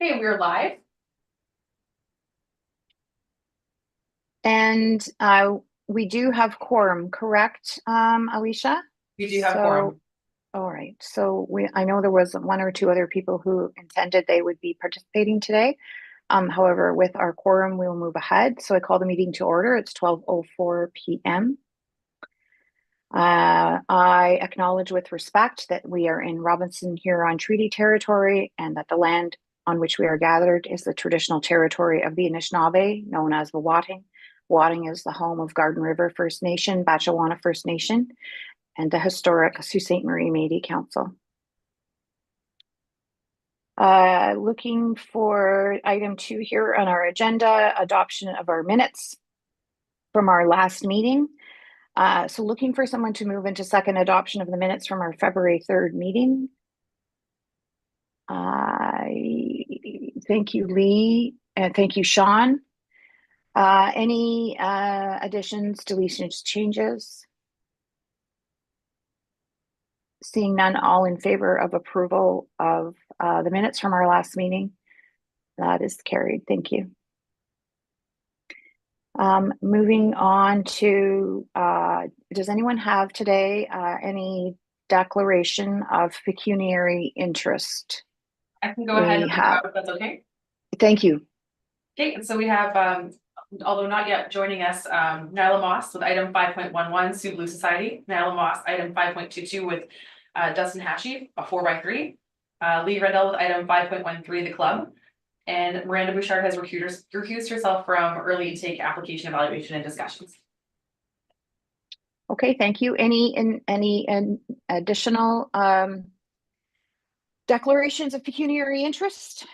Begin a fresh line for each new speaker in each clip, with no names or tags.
Okay, we're live.
And we do have quorum, correct, Alicia?
We do have
So,
quorum.
all right. So I know there was one or two other people who intended they would be participating today. However, with our quorum, we will move ahead. So I call the meeting to order. It's 12:04 p.m. I acknowledge with respect that we are in Robinson Huron Treaty Territory and that the land on which we are gathered is the traditional territory of the Anishinaabe, known as the Wating. Wating is the home of Garden River First Nation, Batchewana First Nation, and the historic Sault Ste. Marie Métis Council. Looking for item 2 here on our agenda, adoption of our minutes from our last meeting. So looking for someone to move into second adoption of the minutes from our February 3rd meeting. Thank you, Lee, and thank you, Sean. Any additions, deletions, changes? Seeing none, all in favor of approval of the minutes from our last meeting? That is carried. Thank you. Moving on to, does anyone have today any declaration of pecuniary interest?
I can go ahead
We
and
have,
if that's okay.
thank you.
Okay, and so we have, although not yet joining us, Nyla Moss with item 5.11, Sioux Blue Society. Nyla Moss, item 5.22 with Dustin Hashie, a 4x3. Lee Rendell with item 5.13, the club. And Miranda Bouchard has recused herself from early intake application evaluation and discussions.
Okay, thank you. Any additional declarations of pecuniary interest?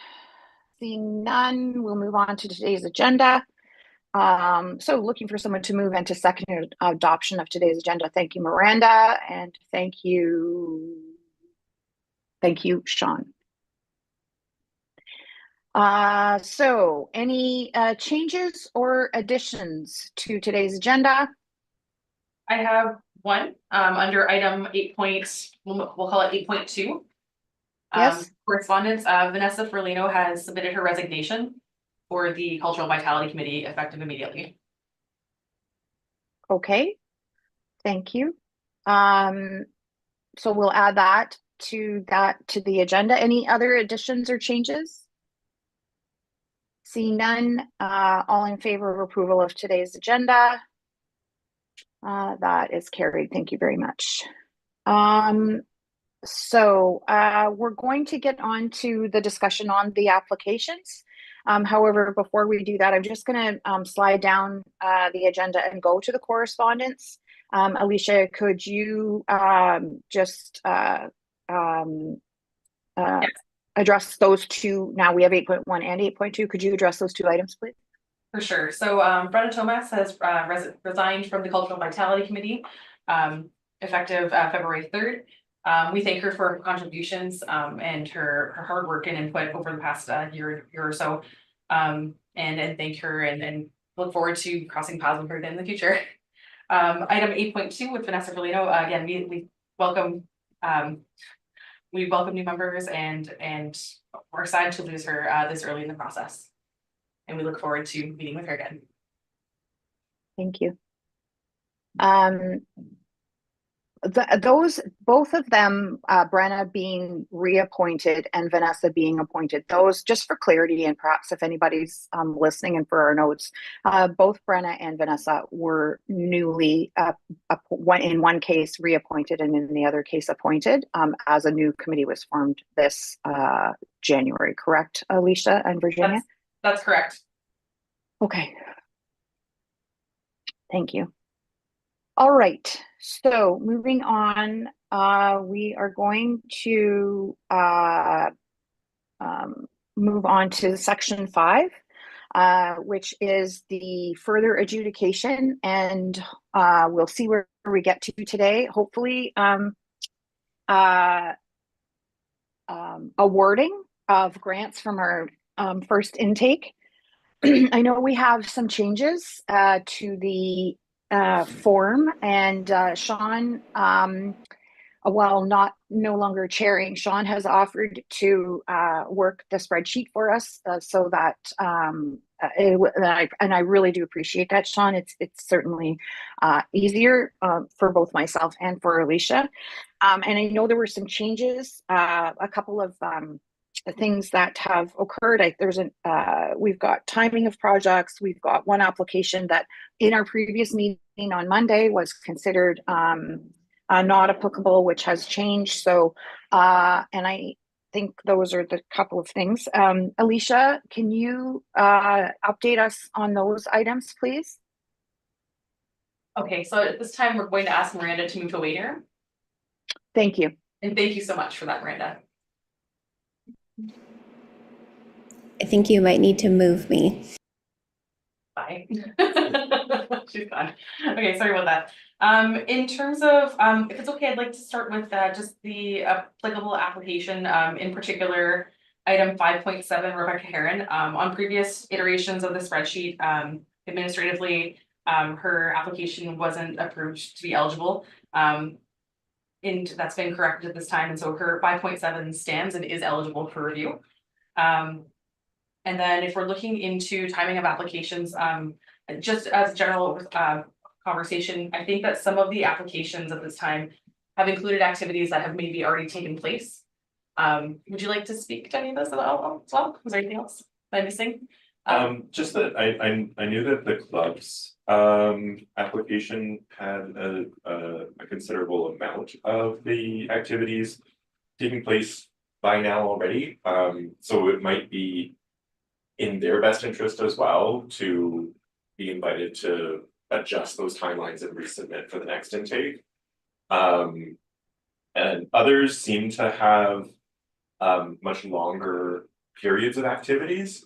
Seeing none, we'll move on to today's agenda. So looking for someone to move into second adoption of today's agenda. Thank you, Miranda, and thank you, Sean. So any changes or additions to today's agenda?
I have one under item 8. We'll call it 8.2.
Yes.
Correspondence. Vanessa Ferlino has submitted her resignation for the Cultural Vitality Committee effective immediately.
Okay, thank you. So we'll add that to the agenda. Any other additions or changes? Seeing none, all in favor of approval of today's agenda? That is carried. Thank you very much. So we're going to get on to the discussion on the applications. However, before we do that, I'm just going to slide down the agenda and go to the correspondence. Alicia, could you just
Yes,
address those two? Now we have 8.1 and 8.2. Could you address those two items, please?
for sure. So Brenna Thomas has resigned from the Cultural Vitality Committee effective February 3rd. We thank her for her contributions and her hard work and input over the past year or so. And thank her and look forward to crossing paths with her in the future. Item 8.2 with Vanessa Ferlino. Again, we welcome new members and we're excited to lose her this early in the process. And we look forward to meeting with her again.
Thank you. Both of them, Brenna being reappointed and Vanessa being appointed, those, just for clarity and perhaps if anybody's listening and for our notes, both Brenna and Vanessa were newly, in one case reappointed and in the other case appointed as a new committee was formed this January, correct, Alicia and Virginia?
That's correct.
Okay. Thank you. All right, so moving on, we are going to move on to section 5, which is the further adjudication, and we'll see where we get to today. Hopefully, awarding of grants from our first intake. I know we have some changes to the form, and Sean while no longer chairing, Sean has offered to work the spreadsheet for us so that and I really do appreciate that, Sean. It's certainly easier for both myself and for Alicia. And I know there were some changes, a couple of things that have occurred. We've got timing of projects. We've got one application that in our previous meeting on Monday was considered not applicable, which has changed. So, and I think those are the couple of things. Alicia, can you update us on those items, please?
Okay, so at this time, we're going to ask Miranda to move to waiting room.
Thank you.
And thank you so much for that, Miranda.
I think you might need to move me.
Bye. She's gone. Okay, sorry about that. In terms of, if it's okay, I'd like to start with just the applicable application, in particular, item 5.7, Rebecca Heron. On previous iterations of the spreadsheet, administratively, her application wasn't approved to be eligible. And that's been corrected at this time, and so her 5.7 stands and is eligible for review. And then if we're looking into timing of applications, just as a general conversation, I think that some of the applications at this time have included activities that have maybe already taken place. Would you like to speak to any of this as well? Was there anything else I'm missing?
Just that I knew that the club's application had a considerable amount of the activities taking place by now already. So it might be in their best interest as well to be invited to adjust those timelines and resubmit for the next intake. And others seem to have much longer periods of activities.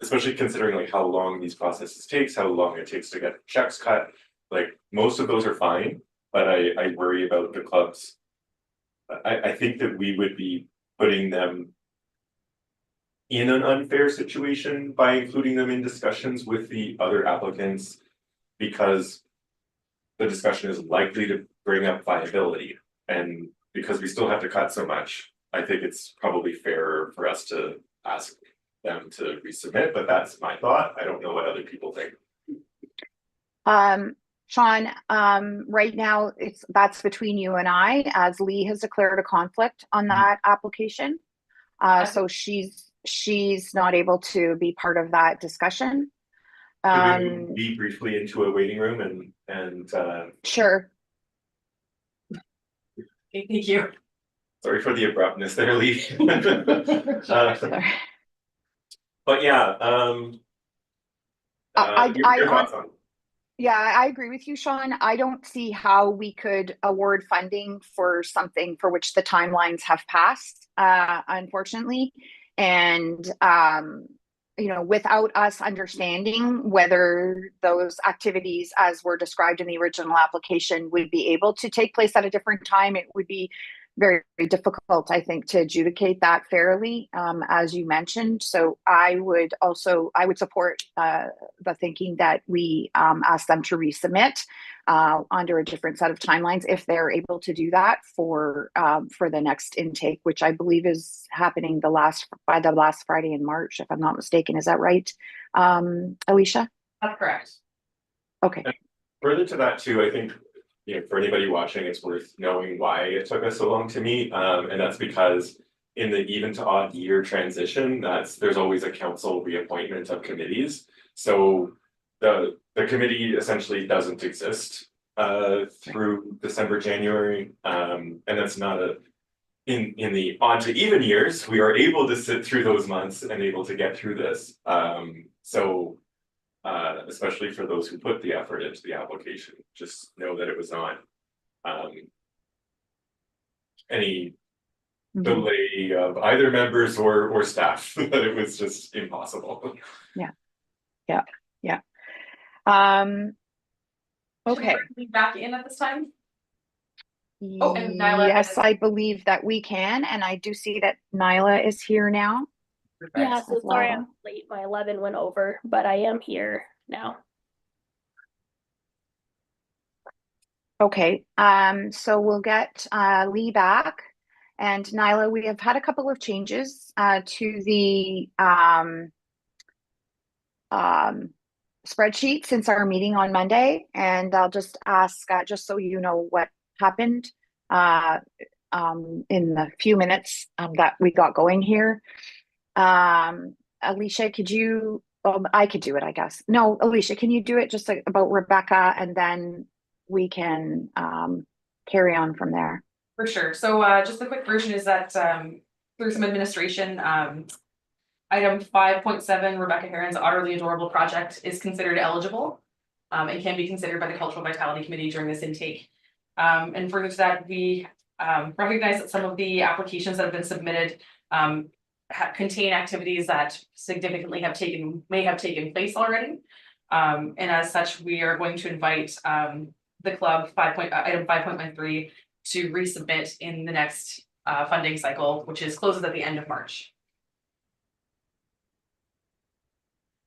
Especially considering like how long these processes takes, how long it takes to get checks cut. Like most of those are fine, but I worry about the clubs. I think that we would be putting them in an unfair situation by including them in discussions with the other applicants, because the discussion is likely to bring up viability. And because we still have to cut so much, I think it's probably fairer for us to ask them to resubmit, but that's my thought. I don't know what other people think.
Sean, right now that's between you and I, as Lee has declared a conflict on that application. So she's not able to be part of that discussion.
Could we be briefly into a waiting room and
Sure.
Okay, thank you.
sorry for the abruptness there, Lee.
Sorry.
But yeah, your thoughts on.
Yeah, I agree with you, Sean. I don't see how we could award funding for something for which the timelines have passed, unfortunately. And, you know, without us understanding whether those activities, as were described in the original application, would be able to take place at a different time, it would be very, very difficult, I think, to adjudicate that fairly, as you mentioned. So I would support the thinking that we ask them to resubmit under a different set of timelines if they're able to do that for the next intake, which I believe is happening by the last Friday in March, if I'm not mistaken. Is that right, Alicia?
That's correct.
Okay.
And further to that too, I think, you know, for anybody watching, it's worth knowing why it took us so long to meet. And that's because in the even to odd year transition, there's always a council reappointment of committees. So the committee essentially doesn't exist through December, January. And that's not in the odd to even years, we are able to sit through those months and able to get through this. Especially for those who put the effort into the application, just know that it was not any delay of either members or staff, that it was just impossible.
Yeah. Okay.
Back in at this time? Oh, and Nyla
Yes, I believe that we can, and I do see that Nyla is here now.
Yeah, so
as
sorry
well.
I'm late. My 11 went over, but I am here now.
Okay, so we'll get Lee back. And Nyla, we have had a couple of changes to the spreadsheet since our meeting on Monday. And I'll just ask, just so you know what happened uh, in the few minutes that we got going here. Alicia, could you, I could do it, I guess. No, Alicia, can you do it just like about Rebecca, and then we can carry on from there.
For sure. So just the quick version is that through some administration, item 5.7, Rebecca Heron's Utterly Adorable project is considered eligible and can be considered by the Cultural Vitality Committee during this intake. And further to that, we recognize that some of the applications that have been submitted contain activities that significantly may have taken place already. And as such, we are going to invite the club item 5.13 to resubmit in the next funding cycle, which closes at the end of March.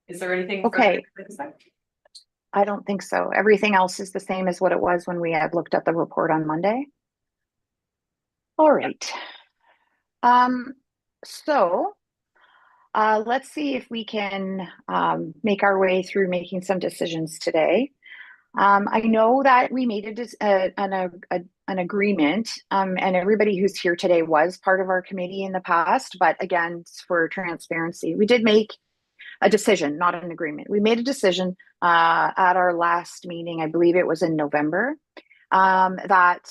Is there anything?
Okay.
further?
I don't think so. Everything else is the same as what it was when we had looked at the report on Monday. All right. So let's see if we can make our way through making some decisions today. I know that we made an agreement, and everybody who's here today was part of our committee in the past, but again, for transparency, we did make a decision, not an agreement. We made a decision at our last meeting, I believe it was in November, that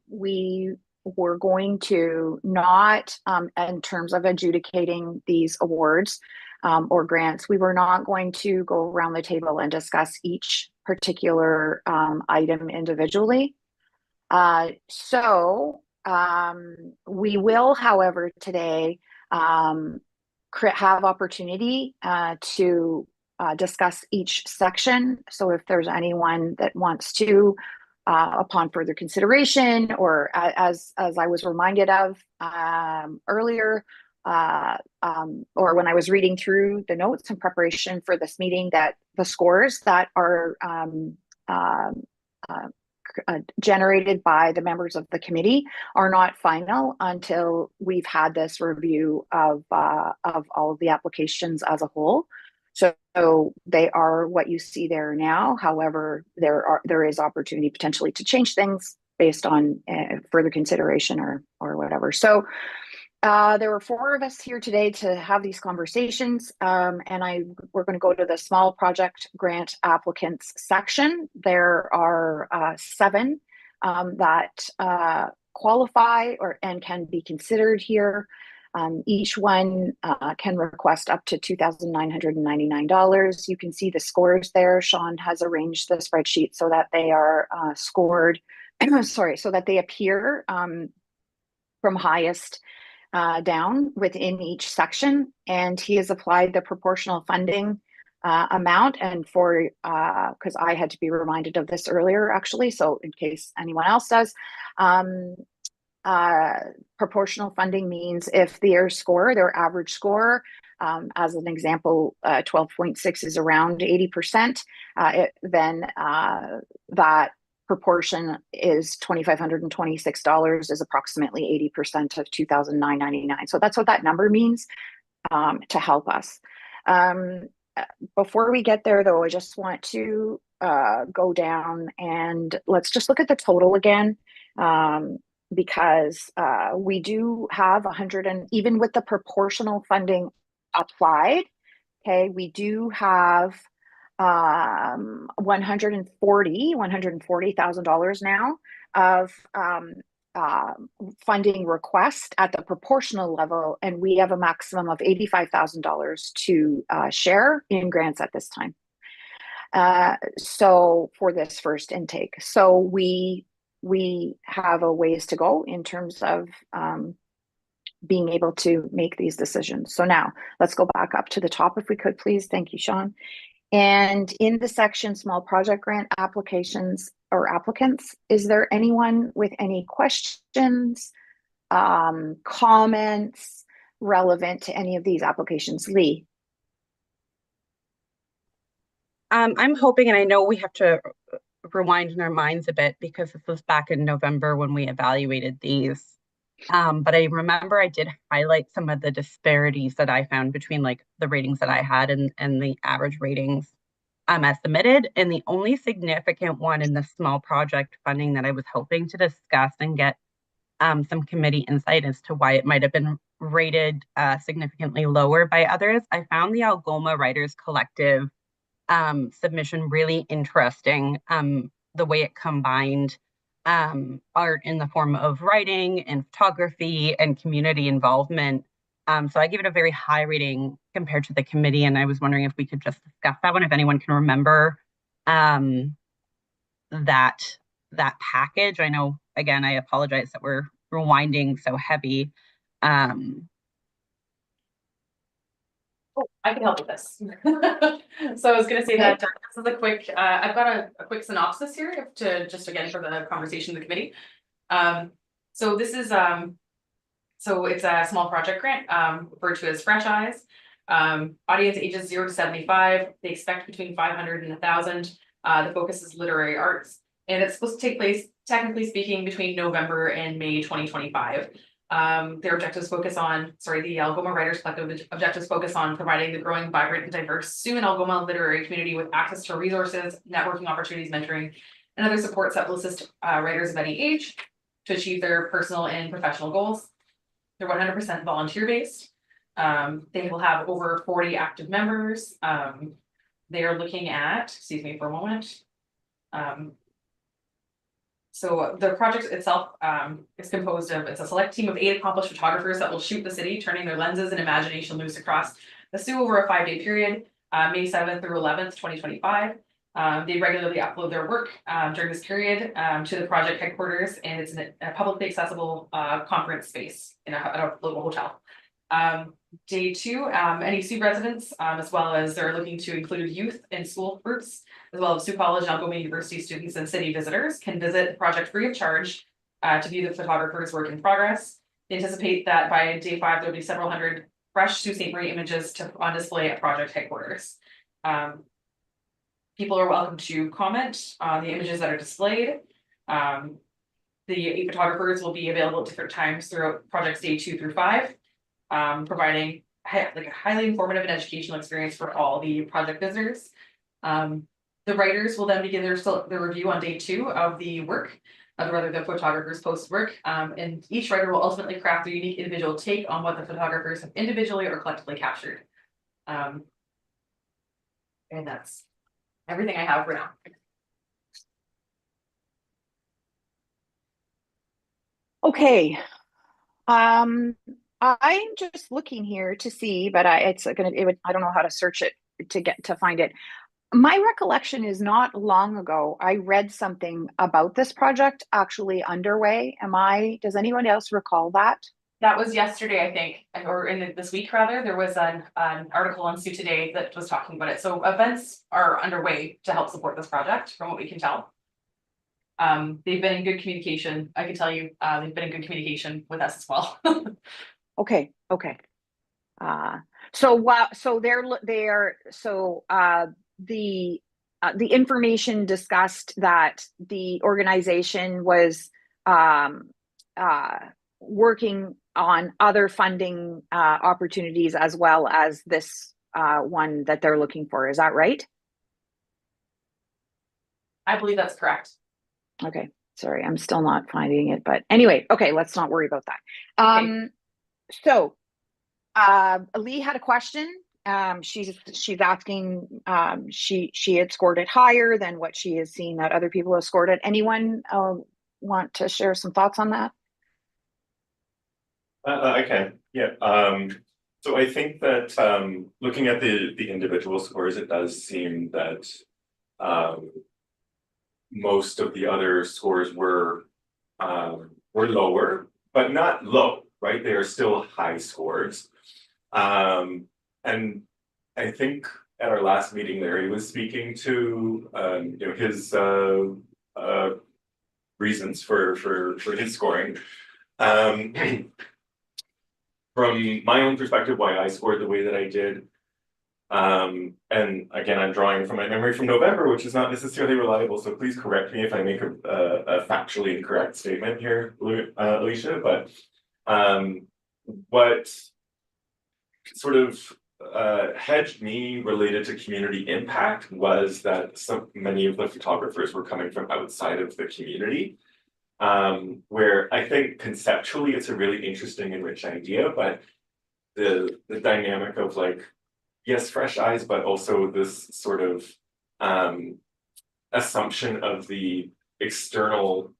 we were going to not, in terms of adjudicating these awards or grants, we were not going to go around the table and discuss each particular item individually. So we will, however, today have opportunity to discuss each section. So if there's anyone that wants to, upon further consideration, or as I was reminded of earlier, or when I was reading through the notes in preparation for this meeting, that the scores that are generated by the members of the committee are not final until we've had this review of all of the applications as a whole. So they are what you see there now. However, there is opportunity potentially to change things based on further consideration or whatever. So there were 4 of us here today to have these conversations, and we're going to go to the small project grant applicants section. There are 7 that qualify and can be considered here. Each one can request up to $2,999. You can see the scores there. Sean has arranged the spreadsheet so that they are scored, sorry, so that they appear from highest down within each section, and he has applied the proportional funding amount. And for because I had to be reminded of this earlier, actually, so in case anyone else does, proportional funding means if their average score, as an example, 12.6 is around 80%, then that proportion is $2,526, is approximately 80% of $2,999. So that's what that number means to help us. Before we get there, though, I just want to go down and let's just look at the total again, because we do have 100, and even with the proportional funding applied, okay, we do have $140,000 now of funding request at the proportional level, and we have a maximum of $85,000 to share in grants at this time. So for this first intake, so we have a ways to go in terms of being able to make these decisions. So now let's go back up to the top if we could, please. Thank you, Sean. And in the section small project grant applications or applicants, is there anyone with any questions, comments relevant to any of these applications? Lee?
I'm hoping, and I know we have to rewind in our minds a bit because this was back in November when we evaluated these. But I remember I did highlight some of the disparities that I found between like the ratings that I had and the average ratings as submitted. And the only significant one in the small project funding that I was hoping to discuss and get some committee insight as to why it might have been rated significantly lower by others. I found the Algoma Writers Collective submission really interesting. The way it combined art in the form of writing and photography and community involvement. So I give it a very high rating compared to the committee, and I was wondering if we could just discuss that one, if anyone can remember that package. I know, again, I apologize that we're rewinding so heavy.
Oh, I can help with this. So I was gonna say that this is a quick, I've got a quick synopsis here to just again for the conversation of the committee. So this is, so it's a small project grant, referred to as Fresh Eyes. Audience ages 0 to 75, they expect between 500 and 1,000. The focus is literary arts, and it's supposed to take place, technically speaking, between November and May 2025. Their objectives focus on, the Algoma Writers Collective objectives focus on providing the growing, vibrant, and diverse Sioux and Algoma literary community with access to resources, networking opportunities, mentoring, and other supports that will assist writers of any age to achieve their personal and professional goals. They're 100% volunteer based. They will have over 40 active members. They are looking at, excuse me for a moment. So the project itself is composed of, it's a select team of 8 accomplished photographers that will shoot the city, turning their lenses and imagination loose across the Sioux over a 5-day period, May 7th through 11th, 2025. They regularly upload their work during this period to the project headquarters, and it's in a publicly accessible conference space in a local hotel. Day 2, any Sioux residents, as well as they're looking to include youth and school groups, as well as Sioux College and Algoma University students and city visitors can visit the project free of charge to view the photographer's work in progress. They anticipate that by day 5, there'll be several hundred fresh Sault Ste. Marie images on display at project headquarters. People are welcome to comment on the images that are displayed. The 8 photographers will be available at different times throughout projects day 2 through 5. Providing a highly informative and educational experience for all the project visitors. The writers will then begin their review on day 2 of the work, whether the photographers post work, and each writer will ultimately craft their unique individual take on what the photographers have individually or collectively captured. And that's everything I have for now.
Okay. I'm just looking here to see, but I don't know how to search it to find it. My recollection is not long ago, I read something about this project actually underway. Does anyone else recall that?
That was yesterday, I think, or this week rather. There was an article on Sioux Today that was talking about it. So events are underway to help support this project, from what we can tell. They've been in good communication. I can tell you, they've been in good communication with us as well.
Okay. So the information discussed that the organization was working on other funding opportunities as well as this one that they're looking for. Is that right?
I believe that's correct.
Okay. Sorry, I'm still not finding it, but anyway, okay, let's not worry about that.
Okay.
So Lee had a question. She's asking, she had scored it higher than what she has seen that other people have scored it. Anyone want to share some thoughts on that?
I can, yeah. So I think that looking at the individual scores, it does seem that most of the other scores were lower, but not low, right? They are still high scores. And I think at our last meeting, Larry was speaking to his reasons for his scoring. From my own perspective, why I scored the way that I did, And again, I'm drawing from my memory from November, which is not necessarily reliable, so please correct me if I make a factually incorrect statement here, Alicia, but what sort of hedged me related to community impact was that many of the photographers were coming from outside of the community. Where I think conceptually it's a really interesting and rich idea, but the dynamic of like, yes, fresh eyes, but also this sort of assumption of the external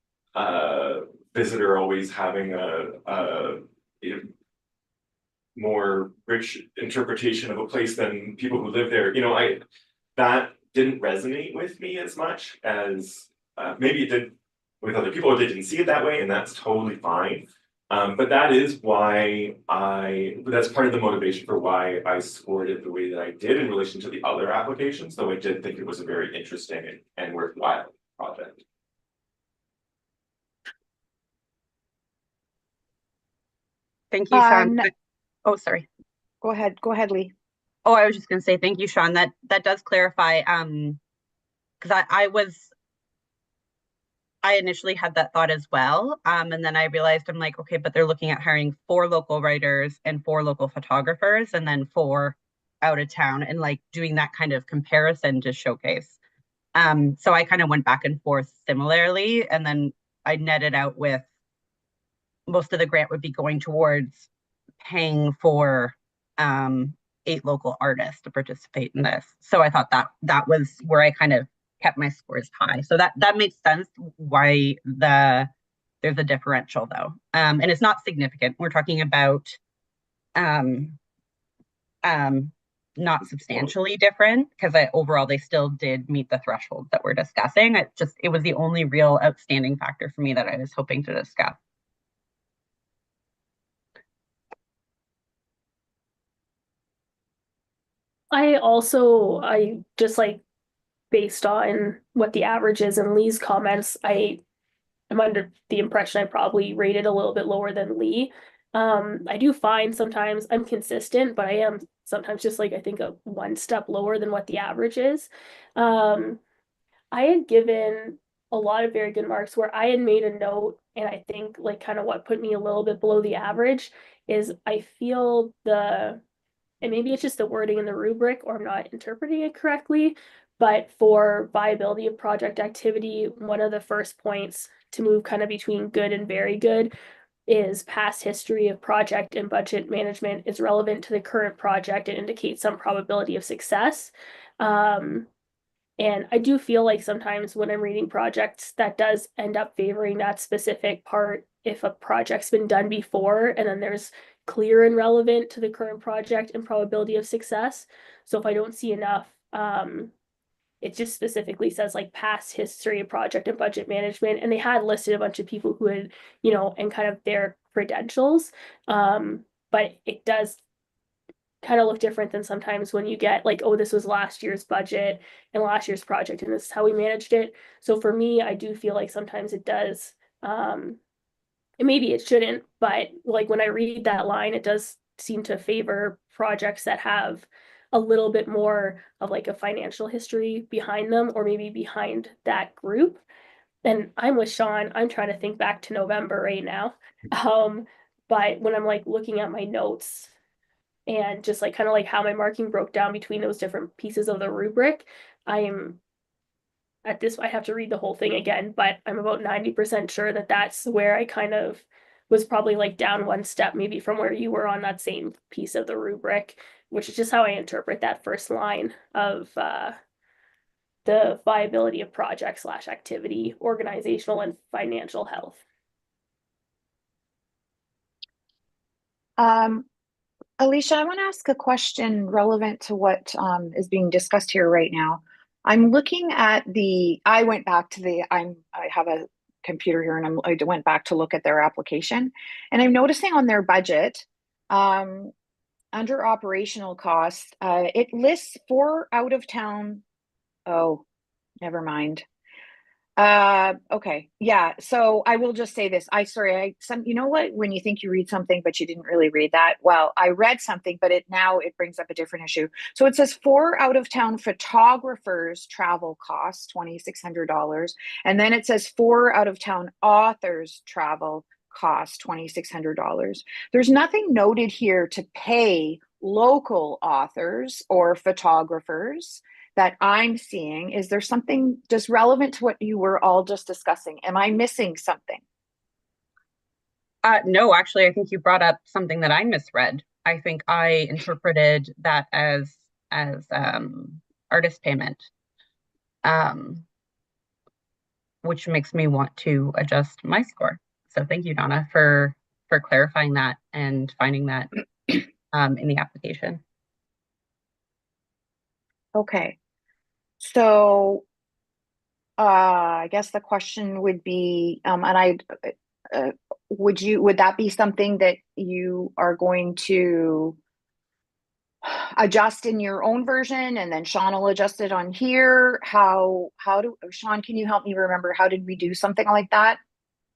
visitor always having a more rich interpretation of a place than people who live there. That didn't resonate with me as much as maybe it did with other people, or they didn't see it that way, and that's totally fine. But that is why that's part of the motivation for why I scored it the way that I did in relation to the other applications, though I did think it was a very interesting and worthwhile project.
Thank you, Sean.
No-
Oh, sorry.
Go ahead, Lee.
Oh, I was just gonna say thank you, Sean. That does clarify. Because I initially had that thought as well. And then I realized I'm like, okay, but they're looking at hiring 4 local writers and 4 local photographers, and then 4 out of town, and like doing that kind of comparison to showcase. So I kind of went back and forth similarly, and then I netted out with most of the grant would be going towards paying for 8 local artists to participate in this. So I thought that was where I kind of kept my scores high. So that makes sense why there's a differential though. And it's not significant. We're talking about not substantially different, because overall they still did meet the thresholds that we're discussing. It was the only real outstanding factor for me that I was hoping to discuss.
I just like based on what the average is and Lee's comments, I am under the impression I probably rated a little bit lower than Lee. I do find sometimes I'm consistent, but I am sometimes just like I think a 1 step lower than what the average is. I had given a lot of very good marks where I had made a note, and I think like kind of what put me a little bit below the average is I feel and maybe it's just the wording in the rubric or I'm not interpreting it correctly, but for viability of project activity, one of the first points to move kind of between good and very good is past history of project and budget management is relevant to the current project and indicates some probability of success. And I do feel like sometimes when I'm reading projects, that does end up favoring that specific part if a project's been done before and then there's clear and relevant to the current project and probability of success. So if I don't see enough, it just specifically says like past history of project and budget management. And they had listed a bunch of people who had, and kind of their credentials. But it does kind of look different than sometimes when you get like, oh, this was last year's budget and last year's project, and this is how we managed it. So for me, I do feel like sometimes it does, and maybe it shouldn't, but like when I read that line, it does seem to favor projects that have a little bit more of like a financial history behind them, or maybe behind that group. And I'm with Sean, I'm trying to think back to November right now. But when I'm like looking at my notes, and just like kind of like how my marking broke down between those different pieces of the rubric, I am at this, I have to read the whole thing again, but I'm about 90% sure that that's where I kind of was probably like down 1 step maybe from where you were on that same piece of the rubric, which is just how I interpret that first line of the viability of project / activity, organizational and financial health.
Alicia, I want to ask a question relevant to what is being discussed here right now. I'm looking at I went back to I have a computer here, and I went back to look at their application, and I'm noticing on their budget, under operational costs, it lists 4 out of town. Oh, never mind. Okay, yeah, so I will just say this. You know what, when you think you read something, but you didn't really read that. Well, I read something, but it brings up a different issue. So it says 4 out-of-town photographers travel costs $2,600. And then it says 4 out-of-town authors travel costs $2,600. There's nothing noted here to pay local authors or photographers that I'm seeing. Is there something just relevant to what you were all just discussing? Am I missing something?
No, actually, I think you brought up something that I misread. I think I interpreted that as artist payment, um, which makes me want to adjust my score. So thank you, Donna, for clarifying that and finding that in the application.
Okay. So I guess the question would be, would that be something that you are going to adjust in your own version and then Sean will adjust it on here? Sean, can you help me remember, how did we do something like that?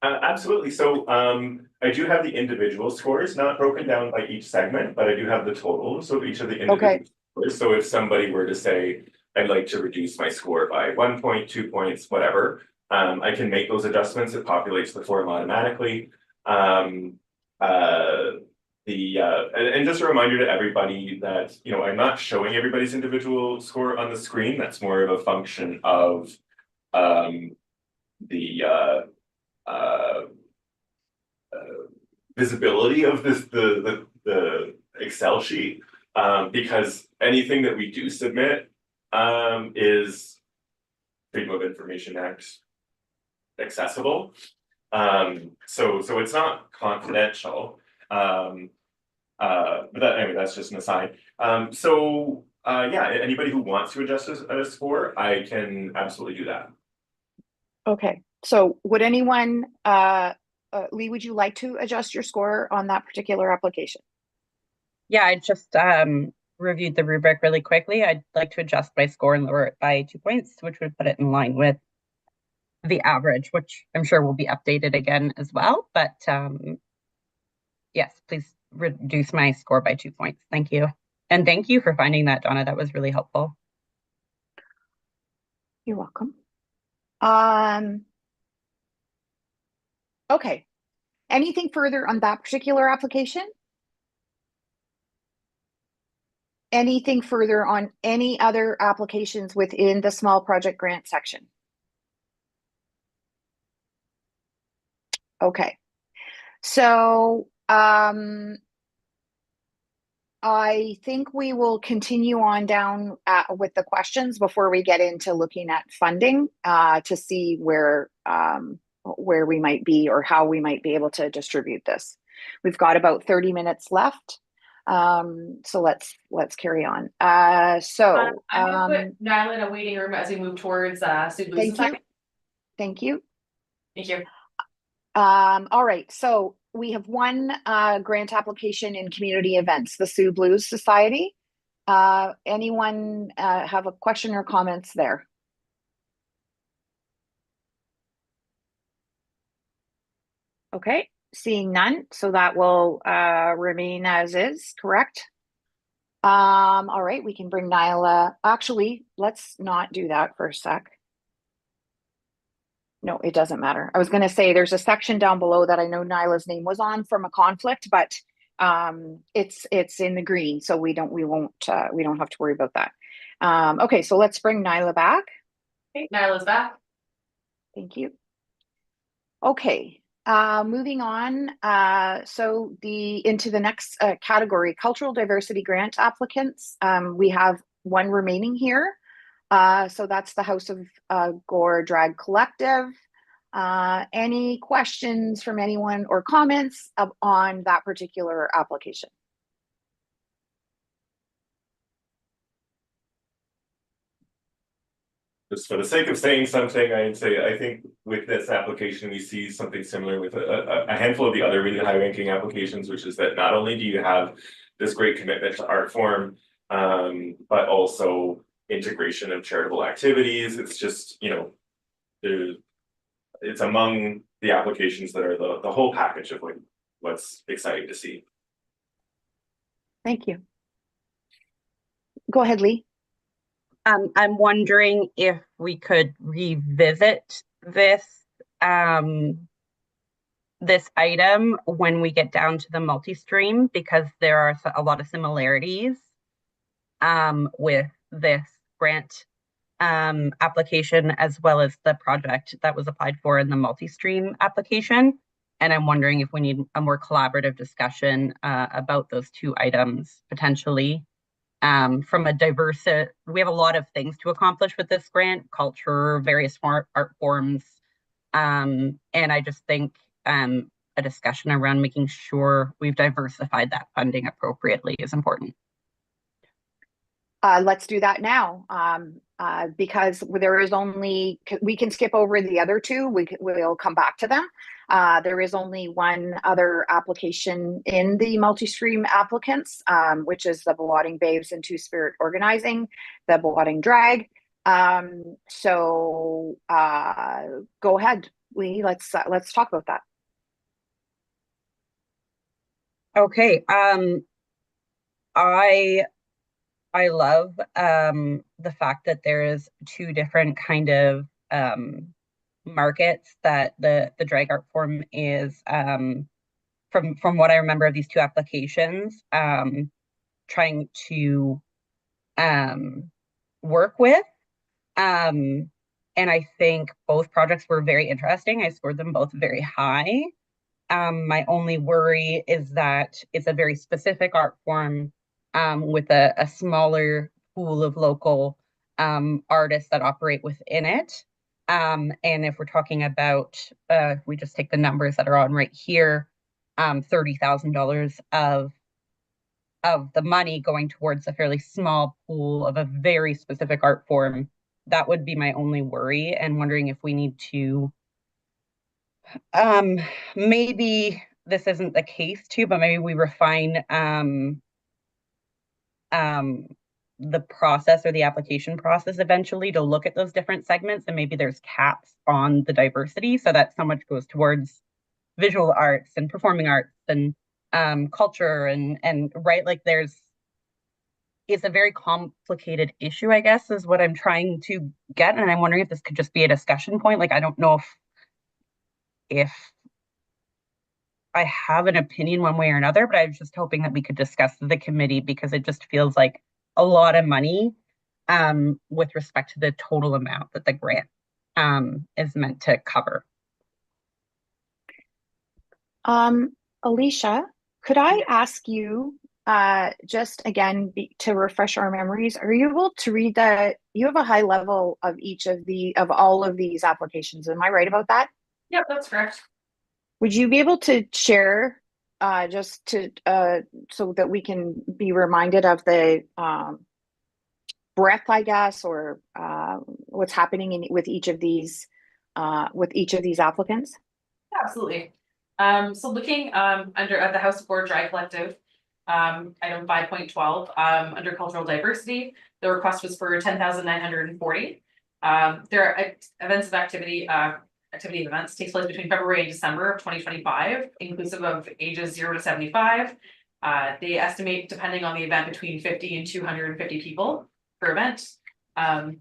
Absolutely. So I do have the individual scores, not broken down by each segment, but I do have the totals of each of the individual scores. So if somebody were to say, I'd like to reduce my score by 1 point, 2 points, whatever, I can make those adjustments. It populates the form automatically. And just a reminder to everybody that, you know, I'm not showing everybody's individual score on the screen. That's more of a function of the visibility of the Excel sheet, because anything that we do submit is Freedom of Information Act accessible. So it's not confidential. But that's just an aside. Yeah, anybody who wants to adjust a score, I can absolutely do that.
Okay. So would anyone, Lee, would you like to adjust your score on that particular application?
Yeah, I just reviewed the rubric really quickly. I'd like to adjust my score and lower it by 2 points, which would put it in line with the average, which I'm sure will be updated again as well. But yes, please reduce my score by 2 points. Thank you. And thank you for finding that, Donna. That was really helpful.
You're welcome. Okay. Anything further on that particular application? Anything further on any other applications within the small project grant section? Okay. So I think we will continue on down with the questions before we get into looking at funding to see where we might be or how we might be able to distribute this. We've got about 30 minutes left. So let's carry on.
I'm gonna put Nyla in a waiting room as we move towards Sue Blues Society.
Thank you.
Thank you.
All right, so we have one grant application in community events, the Soo Blues Society. Anyone have a question or comments there? Okay, seeing none, so that will remain as is, correct? All right, we can bring Nyla. Actually, let's not do that for a sec. No, it doesn't matter. I was going to say there's a section down below that I know Nyla's name was on from a conflict, but it's in the green, so we don't have to worry about that. Okay, so let's bring Nyla back.
Okay, Nyla's back.
Thank you. Okay, moving on. So into the next category, cultural diversity grant applicants. We have one remaining here. So that's the House of Gore Drag Collective. Any questions from anyone or comments on that particular application?
Just for the sake of saying something, I'd say I think with this application, we see something similar with a handful of the other really high-ranking applications, which is that not only do you have this great commitment to art form, but also integration of charitable activities. It's just, you know, it's among the applications that are the whole package of like what's exciting to see.
Thank you. Go ahead, Lee.
I'm wondering if we could revisit this this item when we get down to the multi-stream, because there are a lot of similarities with this grant application as well as the project that was applied for in the multi-stream application. And I'm wondering if we need a more collaborative discussion about those two items potentially. From a diverse, we have a lot of things to accomplish with this grant, culture, various art forms. And I just think a discussion around making sure we've diversified that funding appropriately is important.
Let's do that now. Because there is only, we can skip over the other two. We'll come back to them. There is only one other application in the multi-stream applicants, which is the Ballotting Babes and Two Spirit Organizing, the Ballotting Drag. So go ahead, Lee. Let's talk about that.
Okay. I love the fact that there is two different kind of markets that the drag art form is from what I remember of these two applications trying to work with. And I think both projects were very interesting. I scored them both very high. My only worry is that it's a very specific art form with a smaller pool of local artists that operate within it. And if we're talking about, we just take the numbers that are on right here, $30,000 of the money going towards a fairly small pool of a very specific art form, that would be my only worry, and wondering if we need to, maybe this isn't the case too, but maybe we refine the process or the application process eventually to look at those different segments, and maybe there's caps on the diversity so that so much goes towards visual arts and performing arts and culture and right, like it's a very complicated issue, I guess, is what I'm trying to get. And I'm wondering if this could just be a discussion point. Like, I don't know if I have an opinion one way or another, but I was just hoping that we could discuss the committee, because it just feels like a lot of money with respect to the total amount that the grant is meant to cover.
Alicia, could I ask you just again to refresh our memories? Are you able to read you have a high level of each of all of these applications? Am I right about that?
Yep, that's correct.
Would you be able to share just to so that we can be reminded of the breadth, I guess, or what's happening with each of these applicants?
Yeah, absolutely. So looking under at the House of Board Drag Collective, item 5.12, under cultural diversity, the request was for 10,940. There are events of activity events takes place between February and December of 2025, inclusive of ages 0 to 75. They estimate, depending on the event, between 50 and 250 people per event.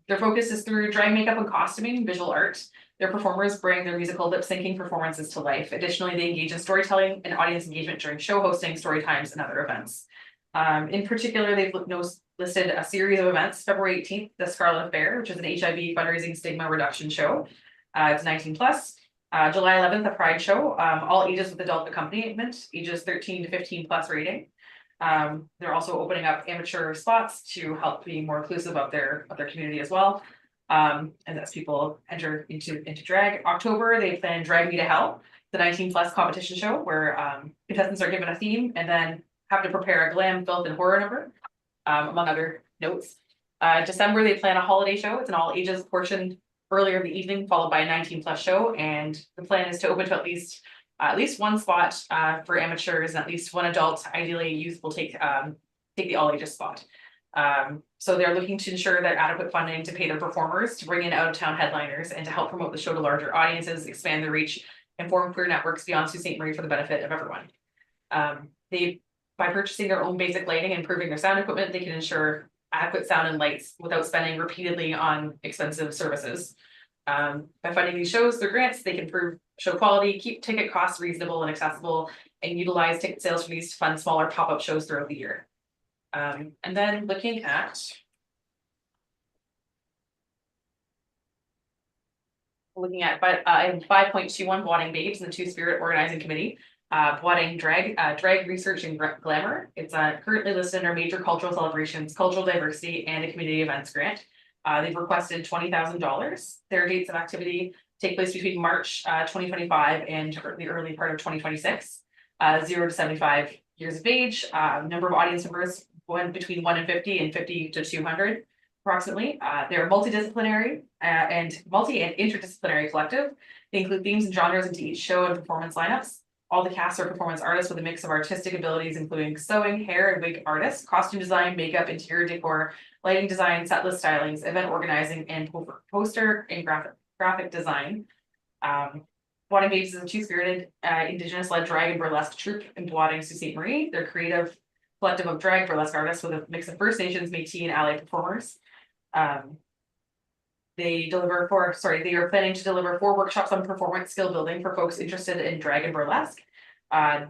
Their focus is through drag makeup and costuming, visual art. Their performers bring their musical lip syncing performances to life. Additionally, they engage in storytelling and audience engagement during show hosting, story times, and other events. In particular, they've listed a series of events. February 18th, the Scarlet Affair, which is an HIV fundraising stigma reduction show. It's 19 plus. July 11th, the Pride Show, all ages with adult accompaniment, ages 13 to 15 plus rating. They're also opening up amateur spots to help be more inclusive of their community as well. And as people enter into drag. October, they plan Drag Me to Hell, the 19 plus competition show where contestants are given a theme and then have to prepare a glam, filth, and horror number, among other notes. December, they plan a holiday show. It's an all ages portion earlier in the evening, followed by a 19 plus show. And the plan is to open to at least one spot for amateurs, and at least one adult, ideally youth, will take the all ages spot. So they're looking to ensure that adequate funding to pay their performers, to bring in out-of-town headliners, and to help promote the show to larger audiences, expand their reach, and form queer networks beyond Sault Ste. Marie for the benefit of everyone. By purchasing their own basic lighting and improving their sound equipment, they can ensure adequate sound and lights without spending repeatedly on expensive services. By funding these shows through grants, they can improve show quality, keep ticket costs reasonable and accessible, and utilize ticket sales fees to fund smaller pop-up shows throughout the year. And then looking at item 5.21, Boating Babes and the Two Spirit Organizing Committee. Boating Drag Research and Glamour. It's currently listed under Major Cultural Celebrations, Cultural Diversity, and a Community Events Grant. They've requested $20,000. Their dates of activity take place between March 2025 and the early part of 2026. 0 to 75 years of age. Number of audience members between 1 and 50 and 50 to 200 approximately. They're multidisciplinary and interdisciplinary collective. They include themes and genres into each show and performance lineups. All the casts are performance artists with a mix of artistic abilities, including sewing, hair and wig artists, costume design, makeup, interior decor, lighting design, set list stylings, event organizing, and poster and graphic design. Boating Babes is a two-spirited Indigenous-led drag and burlesque troupe in Boating, Sault Ste. Marie. They're creative collective of drag burlesque artists with a mix of First Nations, Métis, and allied performers. They are planning to deliver 4 workshops on performance skill building for folks interested in drag and burlesque.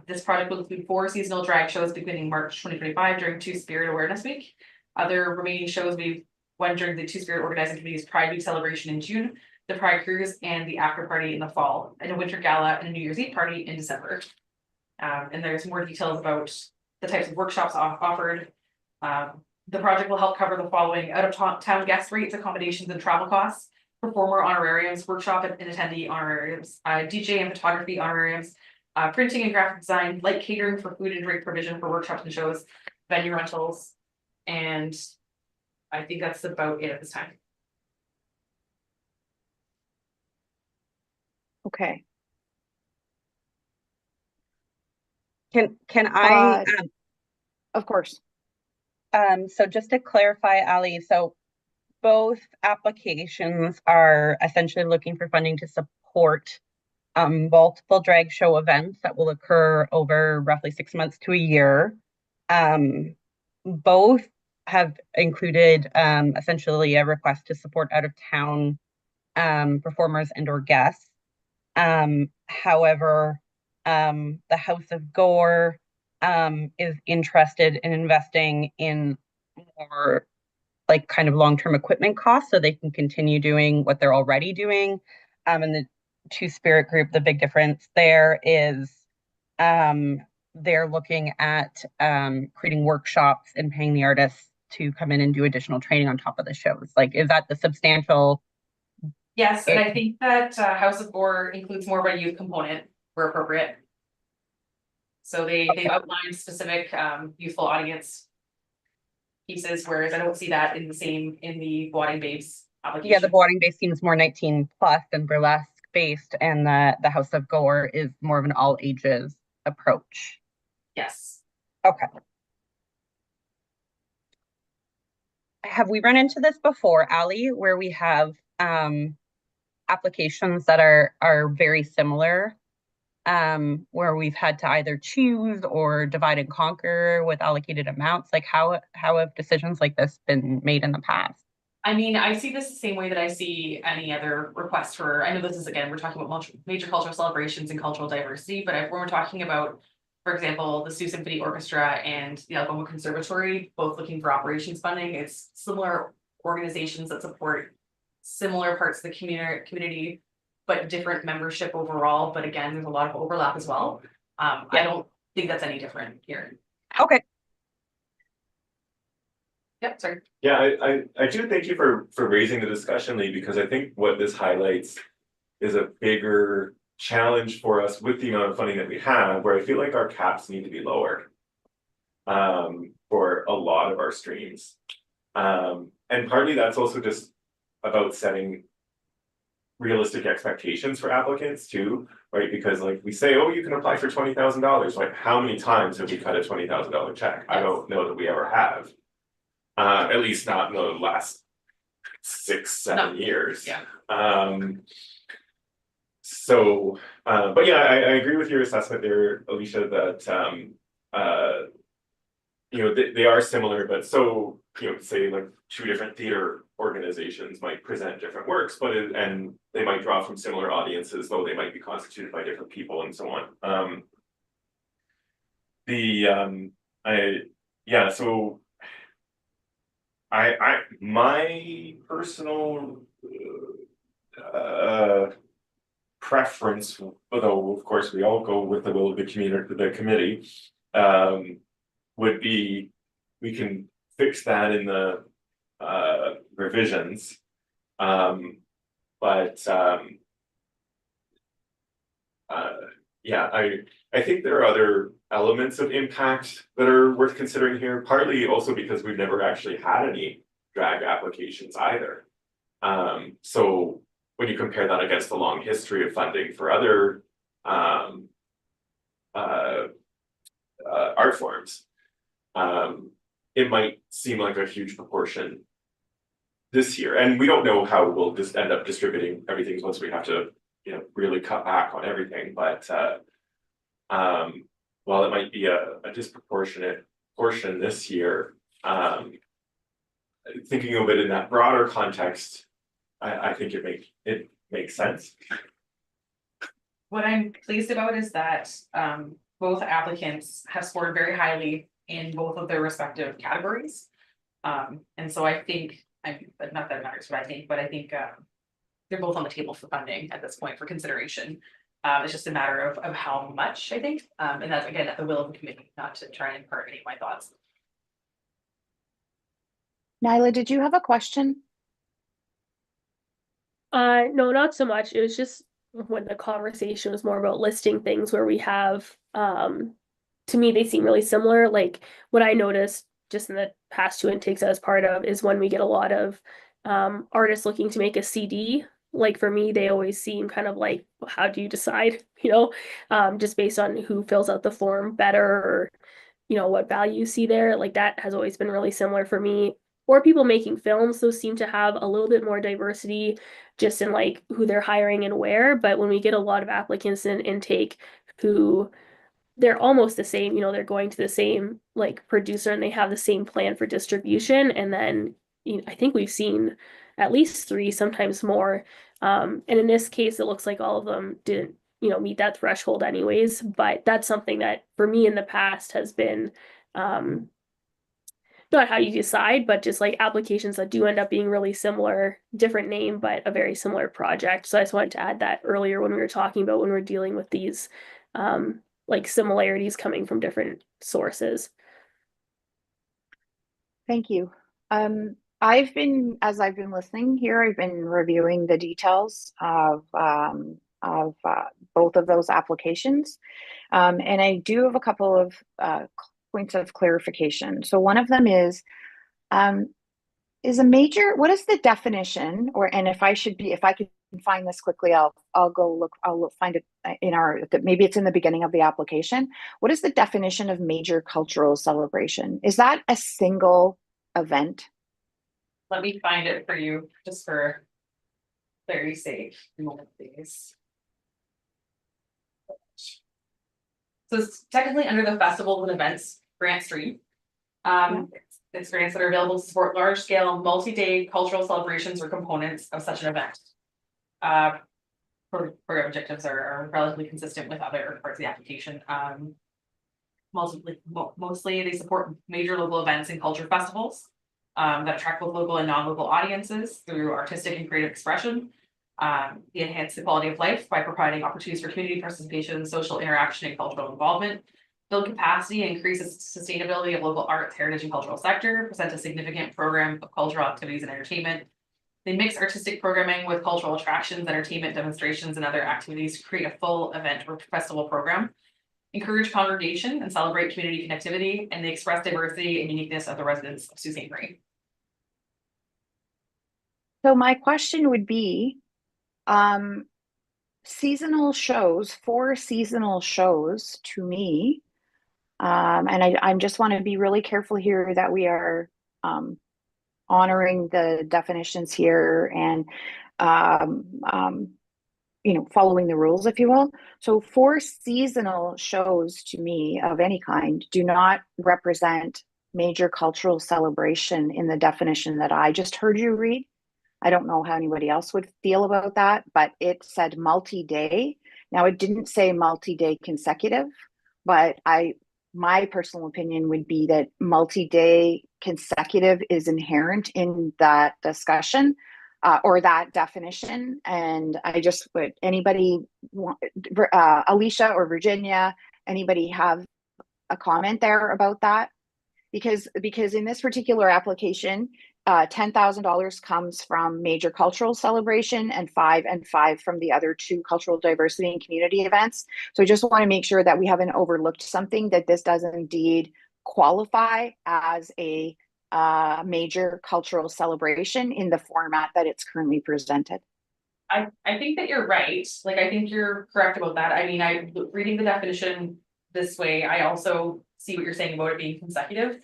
This project will include 4 seasonal drag shows beginning March 2025 during Two Spirit Awareness Week. Other remaining shows will be one during the Two Spirit Organizing Committee's Pride Week celebration in June, the Pride Cruise, and the After Party in the fall, and a Winter Gala and a New Year's Eve party in December. And there's more details about the types of workshops offered. The project will help cover the following: out-of-town guest rates, accommodations, and travel costs, performer honorariums, workshop and attendee honorariums, DJ and photography honorariums, printing and graphic design, light catering for food and drink provision for workshops and shows, venue rentals, and I think that's about it at this time.
Okay.
Can I,
Of course.
so just to clarify, Ali, so both applications are essentially looking for funding to support multiple drag show events that will occur over roughly 6 months to a year. Both have included essentially a request to support out-of-town performers and or guests. However, the House of Gore is interested in investing in more like kind of long-term equipment costs so they can continue doing what they're already doing. And the Two Spirit group, the big difference there is they're looking at creating workshops and paying the artists to come in and do additional training on top of the shows. Like, is that the substantial?
Yes, and I think that House of Gore includes more of a youth component where appropriate. So they've outlined specific youthful audience pieces, whereas I don't see that in the Boating Babes application.
Yeah, the Boating Babes seems more 19 plus and burlesque based, and the House of Gore is more of an all ages approach.
Yes.
Okay. Have we run into this before, Ali, where we have applications that are very similar, where we've had to either choose or divide and conquer with allocated amounts? Like how have decisions like this been made in the past?
I mean, I see this the same way that I see any other request for, I know this is, again, we're talking about major cultural celebrations and cultural diversity, but when we're talking about, for example, the Sault Symphony Orchestra and the Algoma Conservatory, both looking for operations funding, it's similar organizations that support similar parts of the community, but different membership overall. But again, there's a lot of overlap as well. I don't think that's any different here.
Okay.
Yep, sorry.
Yeah, I do thank you for raising the discussion, Lee, because I think what this highlights is a bigger challenge for us with the amount of funding that we have, where I feel like our caps need to be lowered for a lot of our streams. And partly that's also just about setting realistic expectations for applicants too, right? Because like we say, oh, you can apply for $20,000. Like how many times have we cut a $20,000 check? I don't know that we ever have. At least not in the last 6-7 years.
Yeah.
So, but yeah, I agree with your assessment there, Alicia, that you know, they are similar, but so, you know, say like two different theater organizations might present different works, but and they might draw from similar audiences, though they might be constituted by different people and so on. Yeah, so my personal preference, although of course we all go with the will of the community, the committee, would be we can fix that in the revisions. Yeah, I think there are other elements of impact that are worth considering here, partly also because we've never actually had any drag applications either. So when you compare that against the long history of funding for other art forms, it might seem like a huge proportion this year, and we don't know how we'll just end up distributing everything once we have to, you know, really cut back on everything. But while it might be a disproportionate portion this year, thinking of it in that broader context, I think it makes sense.
What I'm pleased about is that both applicants have scored very highly in both of their respective categories. And so I think, but not that it matters what I think, but I think they're both on the table for funding at this point for consideration. It's just a matter of how much, I think, and that's again at the will of the committee, not to try and impart any of my thoughts.
Nyla, did you have a question?
No, not so much. It was just when the conversation was more about listing things where we have, to me, they seem really similar. Like what I noticed just in the past two intakes I was part of is when we get a lot of artists looking to make a CD. Like for me, they always seem kind of like, how do you decide, you know, just based on who fills out the form better, or, you know, what value you see there. Like that has always been really similar for me. Or people making films, those seem to have a little bit more diversity just in like who they're hiring and where. But when we get a lot of applicants in intake who they're almost the same, you know, they're going to the same like producer and they have the same plan for distribution. And then, you know, I think we've seen at least 3, sometimes more. And in this case, it looks like all of them didn't, you know, meet that threshold anyways. But that's something that for me in the past has been not how you decide, but just like applications that do end up being really similar, different name, but a very similar project. So I just wanted to add that earlier when we were talking about when we're dealing with these like similarities coming from different sources.
Thank you. As I've been listening here, I've been reviewing the details of both of those applications. And I do have a couple of points of clarification. So one of them is a major, what is the definition, and if I can find this quickly, I'll go look, find it in maybe it's in the beginning of the application. What is the definition of major cultural celebration? Is that a single event?
Let me find it for you, just for clarity's sake. A moment, please. So it's technically under the festivals and events grant stream. It's grants that are available to support large scale multi-day cultural celebrations or components of such an event. Program objectives are relatively consistent with other parts of the application. Mostly they support major local events and culture festivals that attract both local and non-local audiences through artistic and creative expression. They enhance the quality of life by providing opportunities for community participation, social interaction, and cultural involvement. Build capacity, increases sustainability of local arts, heritage, and cultural sector. Present a significant program of cultural activities and entertainment. They mix artistic programming with cultural attractions, entertainment, demonstrations, and other activities to create a full event or festival program. Encourage congregation and celebrate community connectivity, and they express diversity and uniqueness of the residents of Sault Ste. Marie.
So my question would be, seasonal shows, 4 seasonal shows to me, and I just want to be really careful here that we are honoring the definitions here and, um, um, following the rules, if you will. So 4 seasonal shows to me of any kind do not represent major cultural celebration in the definition that I just heard you read. I don't know how anybody else would feel about that, but it said multi-day. Now it didn't say multi-day consecutive, but my personal opinion would be that multi-day consecutive is inherent in that discussion or that definition. And I just would, anybody, Alicia or Virginia, anybody have a comment there about that? Because in this particular application, $10,000 comes from major cultural celebration and 5 from the other 2 cultural diversity and community events. So I just want to make sure that we haven't overlooked something, that this does indeed qualify as a major cultural celebration in the format that it's currently presented.
I think that you're right, like, I think you're correct about that. I mean, reading the definition this way, I also see what you're saying about it being consecutive.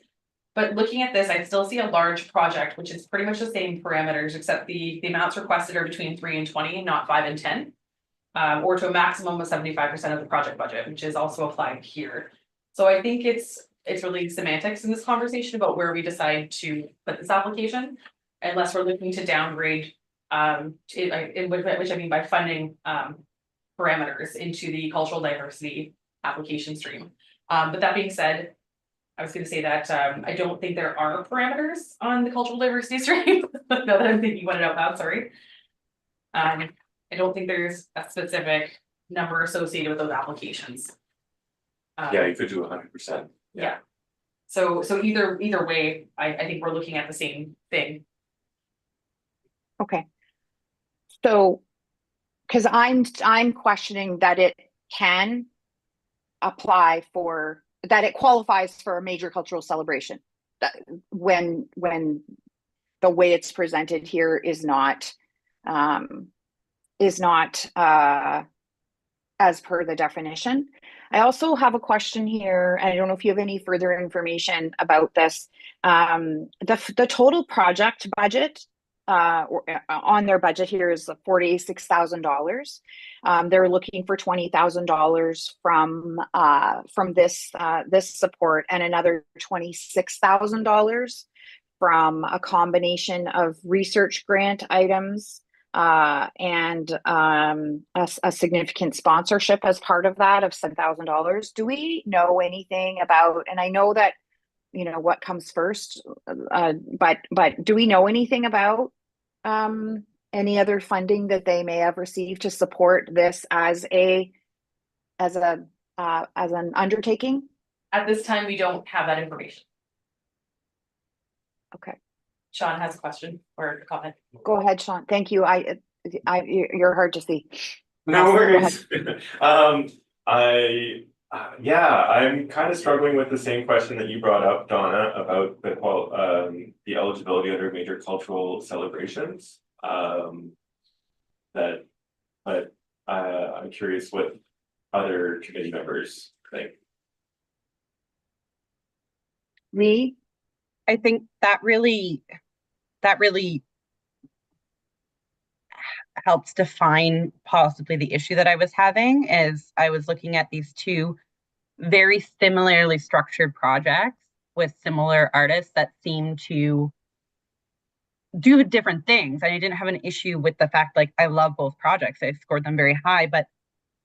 But looking at this, I still see a large project, which is pretty much the same parameters, except the amounts requested are between 3 and 20, not 5 and 10. Or to a maximum of 75% of the project budget, which is also applied here. So I think it's really semantics in this conversation about where we decide to put this application, unless we're looking to downgrade, which I mean by funding parameters into the cultural diversity application stream. But that being said, I was going to say that I don't think there are parameters on the cultural diversity stream. Now that I'm thinking about it out loud, sorry. I don't think there's a specific number associated with those applications.
Yeah, you could do 100%.
Yeah. So either way, I think we're looking at the same thing.
Okay. So, because I'm questioning that it can apply for, that it qualifies for a major cultural celebration. That when the way it's presented here is not as per the definition. I also have a question here, and I don't know if you have any further information about this. The total project budget on their budget here is $46,000. They're looking for $20,000 from this support, and another $26,000 from a combination of research grant items and a significant sponsorship as part of that of $7,000. Do we know anything about, and I know that, what comes first, but do we know anything about any other funding that they may have received to support this as an undertaking?
At this time, we don't have that information.
Okay.
Sean has a question or a comment.
Go ahead, Sean. Thank you. You're hard to see.
No
Yes,
worries. I'm kind of struggling with the same question that you brought up, Donna, about the eligibility under major cultural celebrations. I'm curious what other committee members think.
Lee?
I think that really helps define possibly the issue that I was having. Is I was looking at these 2 very similarly structured projects with similar artists that seem to do different things. And I didn't have an issue with the fact, like, I love both projects. I scored them very high, but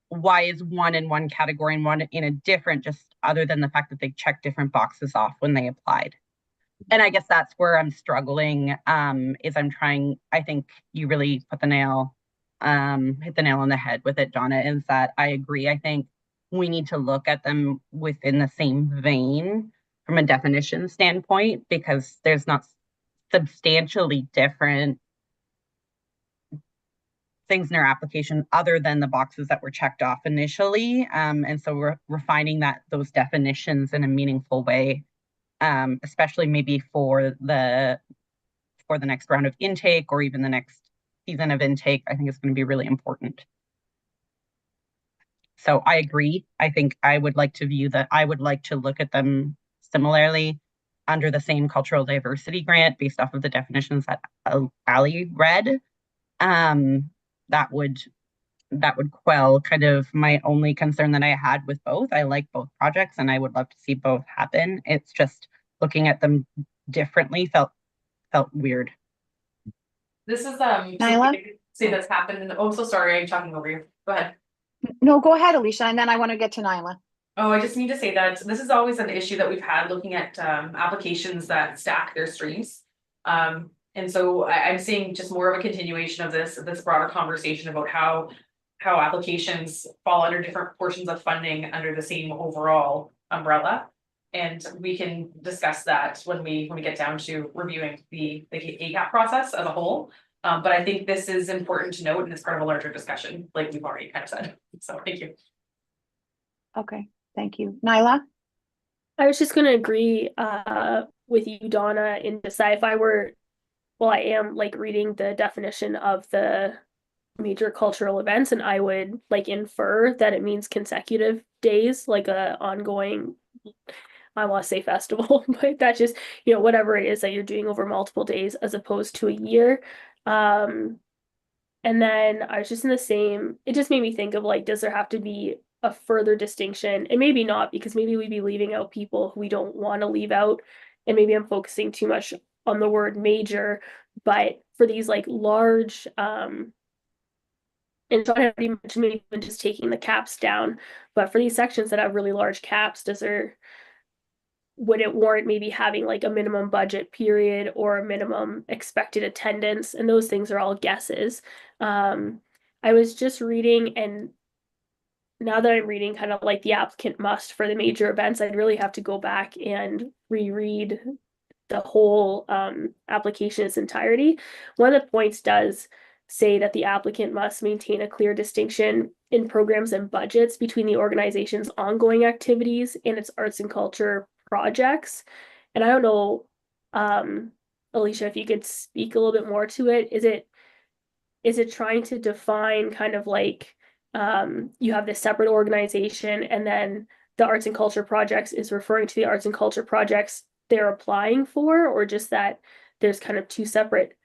why is one in one category and one in a different, just other than the fact that they check different boxes off when they applied? And I guess that's where I'm struggling, is I think you really hit the nail on the head with it, Donna, is that I agree. I think we need to look at them within the same vein from a definition standpoint, because there's not substantially different things in our application other than the boxes that were checked off initially. And so we're refining those definitions in a meaningful way. Especially maybe for the next round of intake or even the next season of intake, I think it's going to be really important. So I agree. I think I would like to look at them similarly. under the same cultural diversity grant based off of the definitions that Ali read. That would quell kind of my only concern that I had with both. I like both projects and I would love to see both happen. It's just looking at them differently felt weird.
This is
Nyla?
say that's happened in oh, so sorry, I'm talking over you. Go ahead.
No, go ahead, Alicia, and then I want to get to Nyla.
Oh, I just need to say that this is always an issue that we've had looking at applications that stack their streams. And so I'm seeing just more of a continuation of this broader conversation about how applications fall under different portions of funding under the same overall umbrella. And we can discuss that when we get down to reviewing the ACAP process as a whole. But I think this is important to note and it's part of a larger discussion, like we've already kind of said. So thank you.
Okay, thank you. Nyla?
I was just gonna agree with you, Donna, in just that if I were, well, I am like reading the definition of the major cultural events, and I would like infer that it means consecutive days, like a ongoing, I want to say festival, but that's just, you know, whatever it is that you're doing over multiple days as opposed to a year. And then I was just in the same, it just made me think of like, does there have to be a further distinction? And maybe not, because maybe we'd be leaving out people who we don't want to leave out. And maybe I'm focusing too much on the word major, but for these like large, and John had already mentioned maybe even just taking the caps down, but for these sections that have really large caps, would it warrant maybe having like a minimum budget period or a minimum expected attendance? And those things are all guesses. I was just reading, and now that I'm reading kind of like the applicant must for the major events, I'd really have to go back and reread the whole application in its entirety. One of the points does say that the applicant must maintain a clear distinction in programs and budgets between the organization's ongoing activities and its arts and culture projects. And I don't know, Alicia, if you could speak a little bit more to it. Is it trying to define kind of like you have this separate organization and then the arts and culture projects is referring to the arts and culture projects they're applying for, or just that there's kind of two separate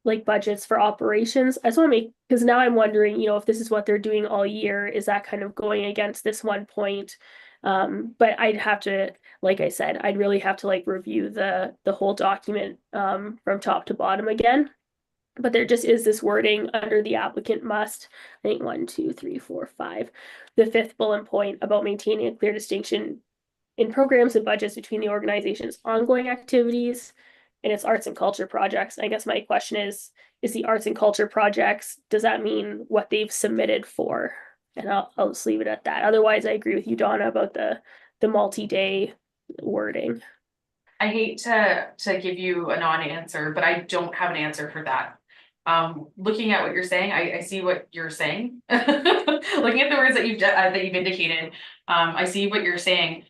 like budgets for operations? I just want to make, because now I'm wondering, you know, if this is what they're doing all year, is that kind of going against this one point? But I'd have to, like I said, I'd really have to like review the whole document from top to bottom again. But there just is this wording under the applicant must, I think 1, 2, 3, 4, 5, the fifth bullet point about maintaining a clear distinction in programs and budgets between the organization's ongoing activities and its arts and culture projects. I guess my question is the arts and culture projects, does that mean what they've submitted for? And I'll just leave it at that. Otherwise, I agree with you, Donna, about the multi-day wording.
I hate to give you a non-answer, but I don't have an answer for that. Looking at what you're saying, I see what you're saying. Looking at the words that you've indicated, I see what you're saying.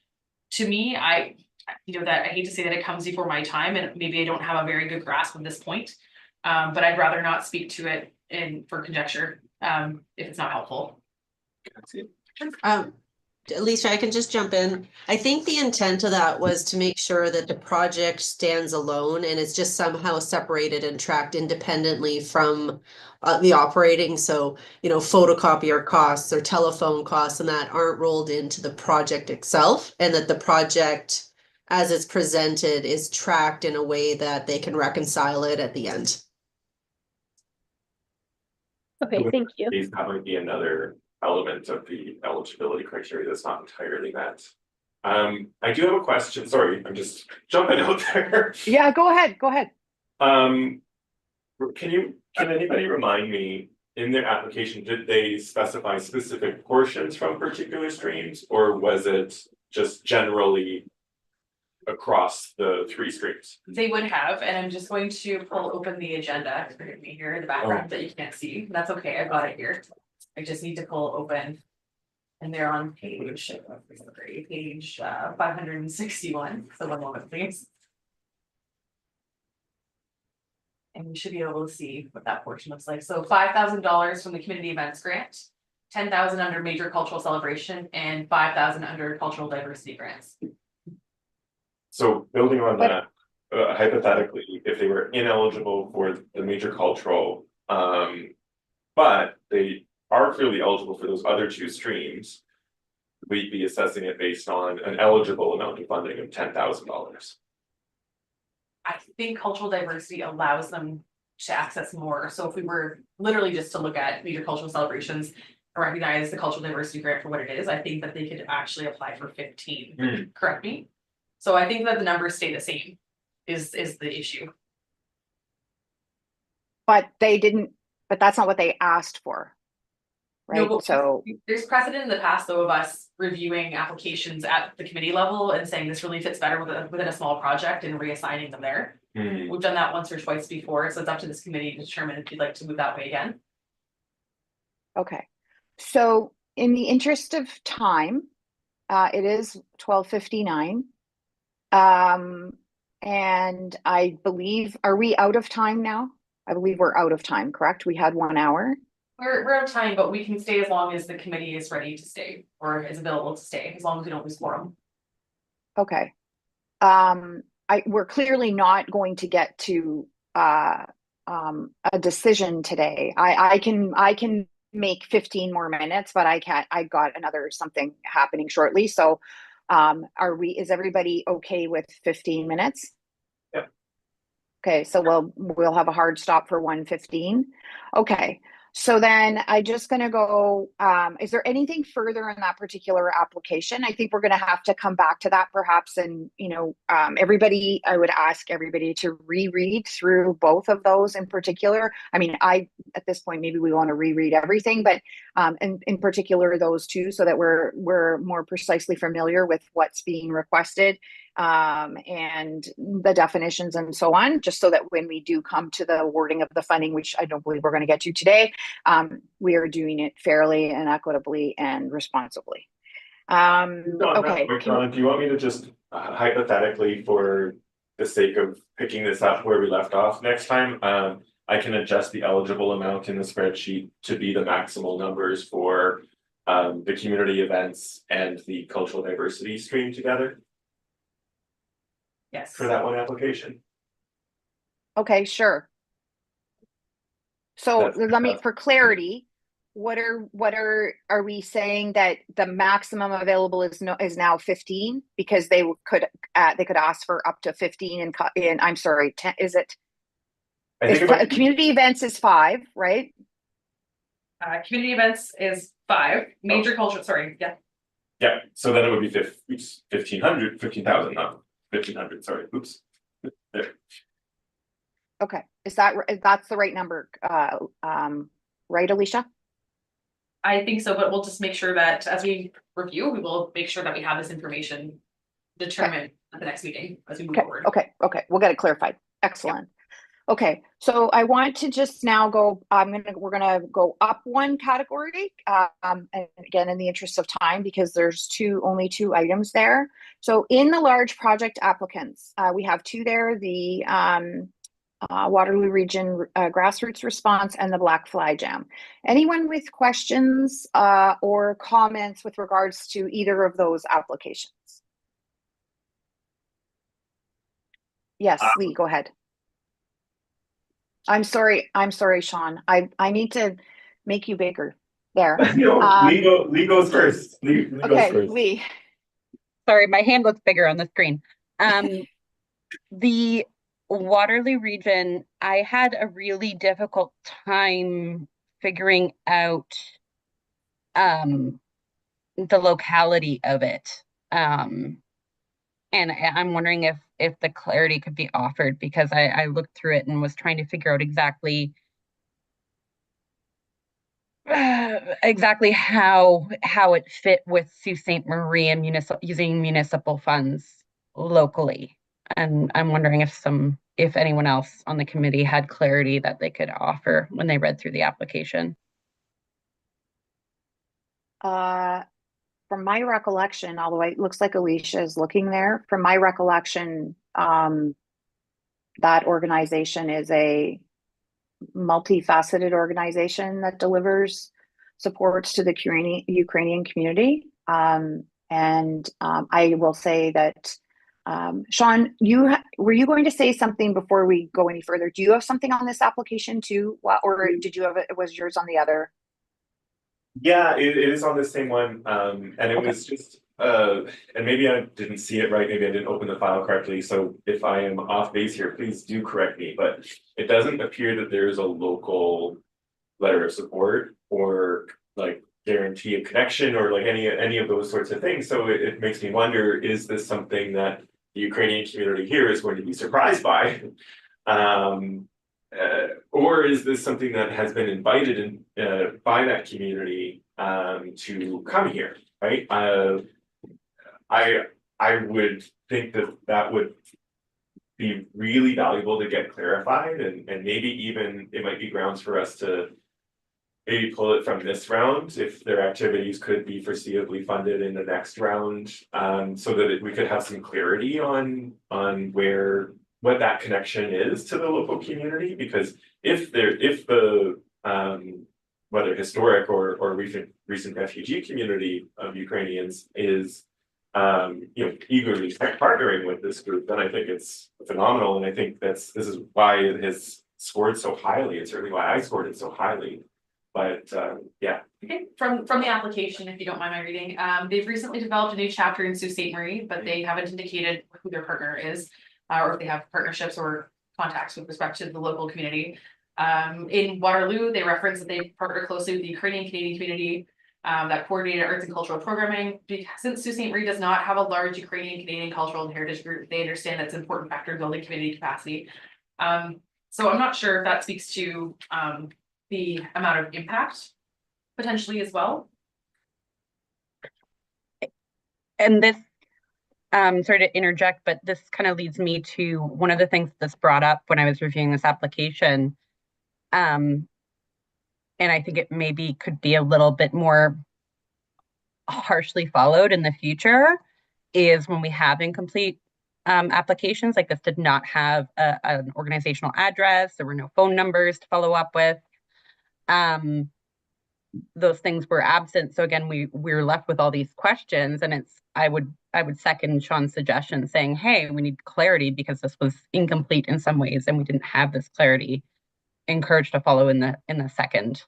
To me, that I hate to say that it comes before my time, and maybe I don't have a very good grasp of this point. But I'd rather not speak to it for conjecture, if it's not helpful.
Alicia, I can just jump in. I think the intent of that was to make sure that the project stands alone and it's just somehow separated and tracked independently from the operating. So, you know, photocopier costs or telephone costs and that aren't rolled into the project itself, and that the project as it's presented is tracked in a way that they can reconcile it at the end.
Okay, thank you.
That might be another element of the eligibility criteria that's not entirely met. I do have a question. Sorry, I'm just jumping out there.
Yeah, go ahead.
Can anybody remind me, in their application, did they specify specific portions from particular streams, or was it just generally across the 3 streams?
They would have, and I'm just going to pull open the agenda. Forgive me here in the background that you can't see. That's okay, I've got it here. I just need to pull open. And they're on page 561. So 1 moment, please. And we should be able to see what that portion looks like. So $5,000 from the community events grant, $10,000 under major cultural celebration, and $5,000 under cultural diversity grants.
So building on
But-
that, hypothetically, if they were ineligible for the major cultural, but they are clearly eligible for those other two streams, we'd be assessing it based on an eligible amount of funding of $10,000.
I think cultural diversity allows them to access more. So if we were literally just to look at major cultural celebrations and recognize the cultural diversity grant for what it is, I think that they could actually apply for 15.
Hmm.
Correct me. So I think that the numbers stay the same is the issue.
But they didn't, but that's not what they asked for.
No,
Right,
but
so,
there's precedent in the past though of us reviewing applications at the committee level and saying this really fits better within a small project and reassigning them there.
Hmm.
We've done that once or twice before, so it's up to this committee to determine if you'd like to move that way again.
okay. So in the interest of time, it is 12:59. And I believe, are we out of time now? I believe we're out of time, correct? We had 1 hour.
We're out of time, but we can stay as long as the committee is ready to stay or is available to stay, as long as we don't lose quorum.
Okay. We're clearly not going to get to a decision today. I can make 15 more minutes, but I can't, I got another something happening shortly. So is everybody okay with 15 minutes?
Yep.
Okay, so we'll have a hard stop for 1:15. Okay. So then I just gonna go, is there anything further in that particular application? I think we're gonna have to come back to that perhaps, and everybody, I would ask everybody to reread through both of those in particular. I mean, at this point, maybe we want to reread everything, but in particular those two, so that we're more precisely familiar with what's being requested, and the definitions and so on, just so that when we do come to the wording of the funding, which I don't believe we're going to get to today, we are doing it fairly and equitably and responsibly. Okay.
Donna, do you want me to just hypothetically, for the sake of picking this up where we left off next time, I can adjust the eligible amount in the spreadsheet to be the maximal numbers for the community events and the cultural diversity stream together
Yes.
for that one application.
Okay, sure. So
That's
let me,
fantastic.
for clarity, are we saying that the maximum available is now 15 because they could ask for up to 15 and I'm sorry, 10, is it?
I think about
Community events is 5, right?
Community events is 5, major culture, sorry, yeah.
yeah, so then it would be 15,000, not 1,500, sorry, oops. There.
Okay, that's the right number, right, Alicia?
I think so, but we'll just make sure that as we review, we will make sure that we have this information determined at the next meeting as we move forward.
Okay, we'll get it clarified. Excellent. Okay, so I want to just now go, we're gonna go up one category, and again, in the interest of time, because there's only two items there. So in the large project applicants, we have 2 there, the Waterloo Region Grassroots Response and the Black Fly Jam. Anyone with questions or comments with regards to either of those applications? Yes, Lee, go ahead. I'm sorry, Sean. I need to make you bigger there.
No, Lee goes first. Lee goes
Okay,
first.
Lee.
Sorry, my hand looks bigger on the screen. The Waterloo region, I had a really difficult time figuring out the locality of it. And I'm wondering if the clarity could be offered, because I looked through it and was trying to figure out exactly how it fit with Sault Ste. Marie and using municipal funds locally. And I'm wondering if anyone else on the committee had clarity that they could offer when they read through the application.
From my recollection, although it looks like Alicia is looking there, from my recollection, that organization is a multifaceted organization that delivers supports to the Ukrainian community. I will say that Sean, were you going to say something before we go any further? Do you have something on this application too? Or did you have it, was yours on the other?
Yeah, it is on the same one, and it
Okay.
was just, and maybe I didn't see it right, maybe I didn't open the file correctly, so if I am off base here, please do correct me, but it doesn't appear that there's a local letter of support or like guarantee of connection or like any of those sorts of things, so it makes me wonder, is this something that the Ukrainian community here is going to be surprised by? Or is this something that has been invited in by that community to come here, right? I would think that that would be really valuable to get clarified, and maybe even it might be grounds for us to maybe pull it from this round if their activities could be foreseeably funded in the next round, so that we could have some clarity on what that connection is to the local community, because if the whether historic or recent refugee community of Ukrainians is eagerly partnering with this group, then I think it's phenomenal, and I think this is why it has scored so highly. It's certainly why I scored it so highly. But yeah.
Okay, from the application, if you don't mind my reading, they've recently developed a new chapter in Sault Ste. Marie, but they haven't indicated who their partner is, or if they have partnerships or contacts with respect to the local community. In Waterloo, they reference that they partner closely with the Ukrainian Canadian community that coordinated arts and cultural programming. Since Sault Ste. Marie does not have a large Ukrainian Canadian cultural and heritage group, they understand that's an important factor in building community capacity. So I'm not sure if that speaks to the amount of impact potentially as well.
And this, sorry to interject, but this kind of leads me to one of the things that's brought up when I was reviewing this application. And I think it maybe could be a little bit more harshly followed in the future, is when we have incomplete applications. Like this did not have an organizational address, there were no phone numbers to follow up with. Those things were absent. So again, we're left with all these questions, and I would second Sean's suggestion saying, hey, we need clarity because this was incomplete in some ways and we didn't have this clarity. Encouraged to follow in the second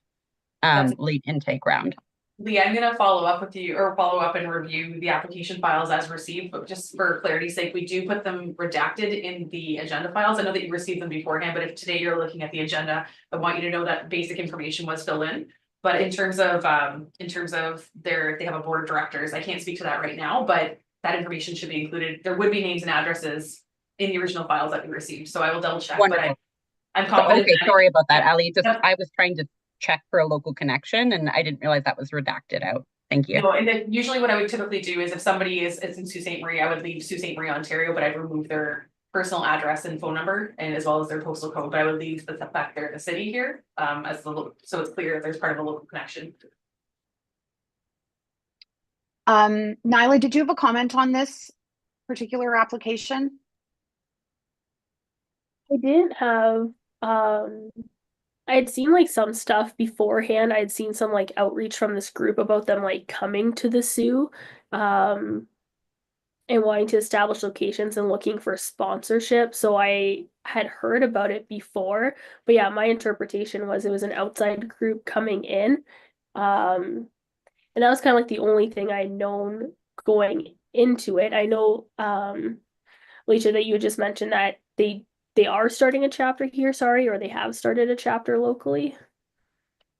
late intake round.
Lee, I'm gonna follow up with you or follow up and review the application files as received, but just for clarity's sake, we do put them redacted in the agenda files. I know that you received them beforehand, but if today you're looking at the agenda, I want you to know that basic information was filled in. But in terms of they have a board of directors, I can't speak to that right now, but that information should be included. There would be names and addresses in the original files that we received, so I will double check.
Wonderful.
But I'm confident.
Okay, sorry about that, Ali.
Yep.
I was trying to check for a local connection and I didn't realize that was redacted out. Thank you.
No, and then usually what I would typically do is if somebody is in Sault Ste. Marie, I would leave Sault Ste. Marie, Ontario, but I'd remove their personal address and phone number and as well as their postal code, but I would leave the fact they're in the city here, so it's clear if there's part of a local connection.
Nyla, did you have a comment on this particular application?
I did have, I had seen like some stuff beforehand. I had seen some like outreach from this group about them like coming to the Sioux, and wanting to establish locations and looking for sponsorship. So I had heard about it before, but yeah, my interpretation was it was an outside group coming in. And that was kind of like the only thing I'd known going into it. I know, Alicia, that you had just mentioned that they are starting a chapter here, or they have started a chapter locally.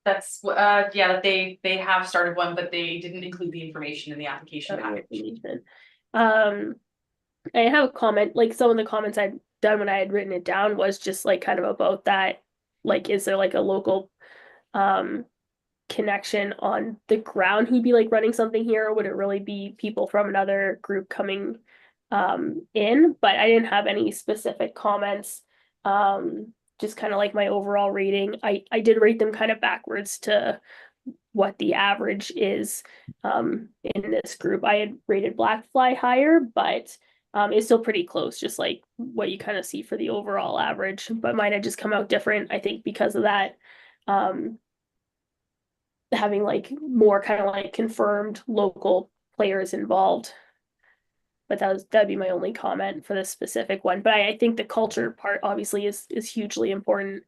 That's yeah, that they have started one, but they didn't include the information in the application package.
I have a comment, like some of the comments I'd done when I had written it down was just like kind of about that, like is there like a local connection on the ground who'd be like running something here, or would it really be people from another group coming in? But I didn't have any specific comments, just kind of like my overall rating. I did rate them kind of backwards to what the average is in this group. I had rated Blackfly higher, but it's still pretty close, just like what you kind of see for the overall average, but mine had just come out different, I think, because of that, having like more kind of like confirmed local players involved. But that'd be my only comment for this specific one. But I think the culture part obviously is hugely important.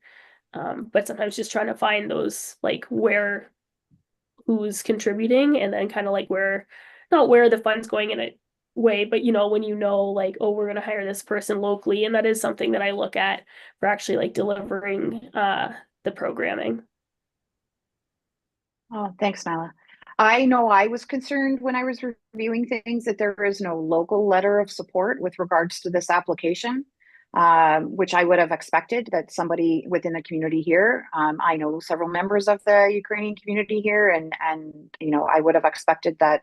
But sometimes just trying to find those like who's contributing, and then kind of like not where the fund's going in a way, but when like, oh, we're gonna hire this person locally, and that is something that I look at for actually like delivering the programming.
Oh, thanks, Nyla. I know I was concerned when I was reviewing things that there is no local letter of support with regards to this application, which I would have expected that somebody within the community here. I know several members of the Ukrainian community here, and I would have expected that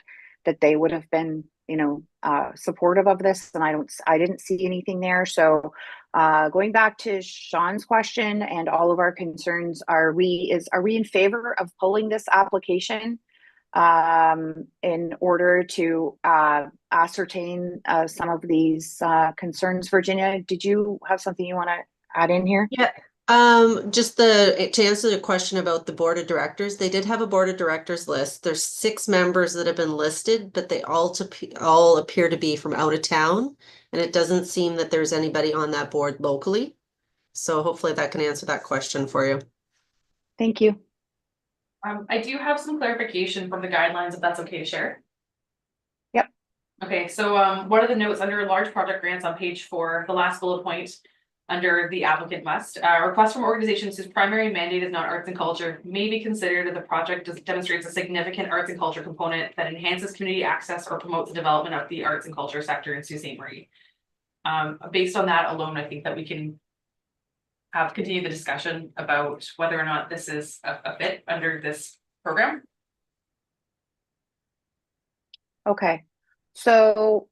they would have been supportive of this, and I didn't see anything there. So going back to Sean's question and all of our concerns, are we in favor of pulling this application in order to ascertain some of these concerns? Virginia, did you have something you want to add in here?
Yeah, just to answer the question about the board of directors, they did have a board of directors list. There's 6 members that have been listed, but they all appear to be from out of town, and it doesn't seem that there's anybody on that board locally. So hopefully that can answer that question for you.
Thank you.
I do have some clarification from the guidelines, if that's okay to share.
Yep.
Okay, so what are the notes under large project grants on page 4, the last bullet point under the applicant must, requests from organizations whose primary mandate is not arts and culture may be considered if the project demonstrates a significant arts and culture component that enhances community access or promotes the development of the arts and culture sector in Sault Ste. Marie. Based on that alone, I think that we can continue the discussion about whether or not this is a fit under this program.
Okay, so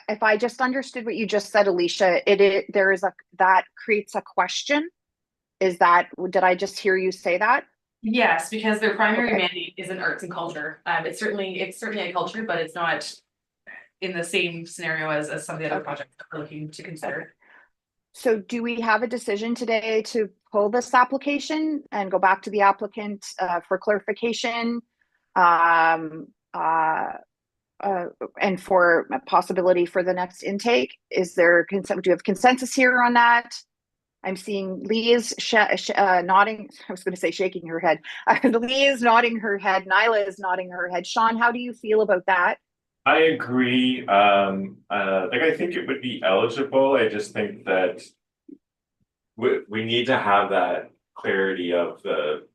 if I just understood what you just said, Alicia, that creates a question. Did I just hear you say that?
Yes, because their primary
Okay.
mandate is in arts and culture. It's certainly a culture, but it's not in the same scenario as some of the other
Okay.
projects that we're looking to consider.
So do we have a decision today to pull this application and go back to the applicant for clarification? And for a possibility for the next intake? Is there do you have consensus here on that? I'm seeing Lee is nodding. I was going to say shaking her head. Lee is nodding her head. Nyla is nodding her head. Sean, how do you feel about that?
I agree. I think it would be eligible. I just think that we need to have that clarity of the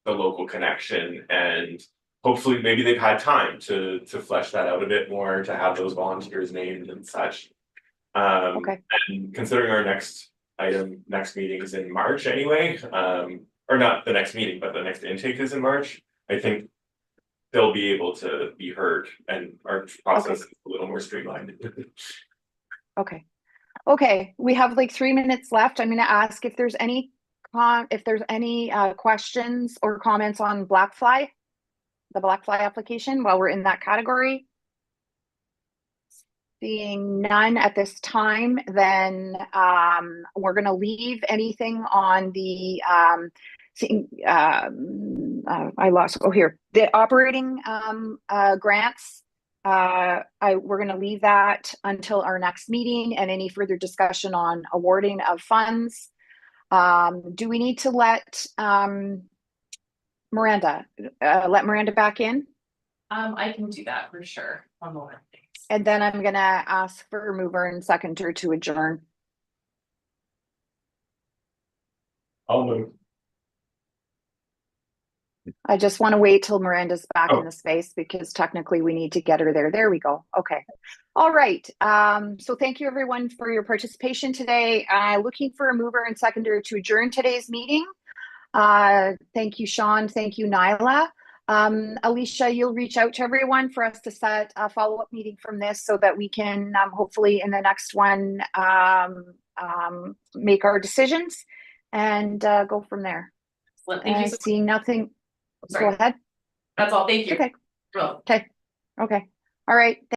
local connection, and hopefully maybe they've had time to flesh that out a bit more, to have those volunteers named and such.
Okay.
And considering our next meeting is in March anyway, or not the next meeting, but the next intake is in March, I think they'll be able to be heard and our process is a little more streamlined.
Okay, we have like 3 minutes left. I'm going to ask if there's any questions or comments on the Blackfly application while we're in that category. Seeing none at this time, then we're going to leave anything on the the operating grants. We're going to leave that until our next meeting, and any further discussion on awarding of funds. Do we need to let Miranda back in?
I can do that for sure. One moment, thanks.
And then I'm going to ask for a mover and seconder to adjourn.
I'll move.
I just want to wait till Miranda's back
Oh.
in the space because technically we need to get her there. There we go. Okay. All right. So thank you everyone for your participation today. Looking for a mover and seconder to adjourn today's meeting. Thank you, Sean. Thank you, Nyla. Alicia, you'll reach out to everyone for us to set a follow-up meeting from this so that we can hopefully in the next one make our decisions and go from there.
Well, thank you so much.
Seeing nothing.
Sorry.
Go ahead.
That's all. Thank you.
Okay.
Well.
Okay. All right.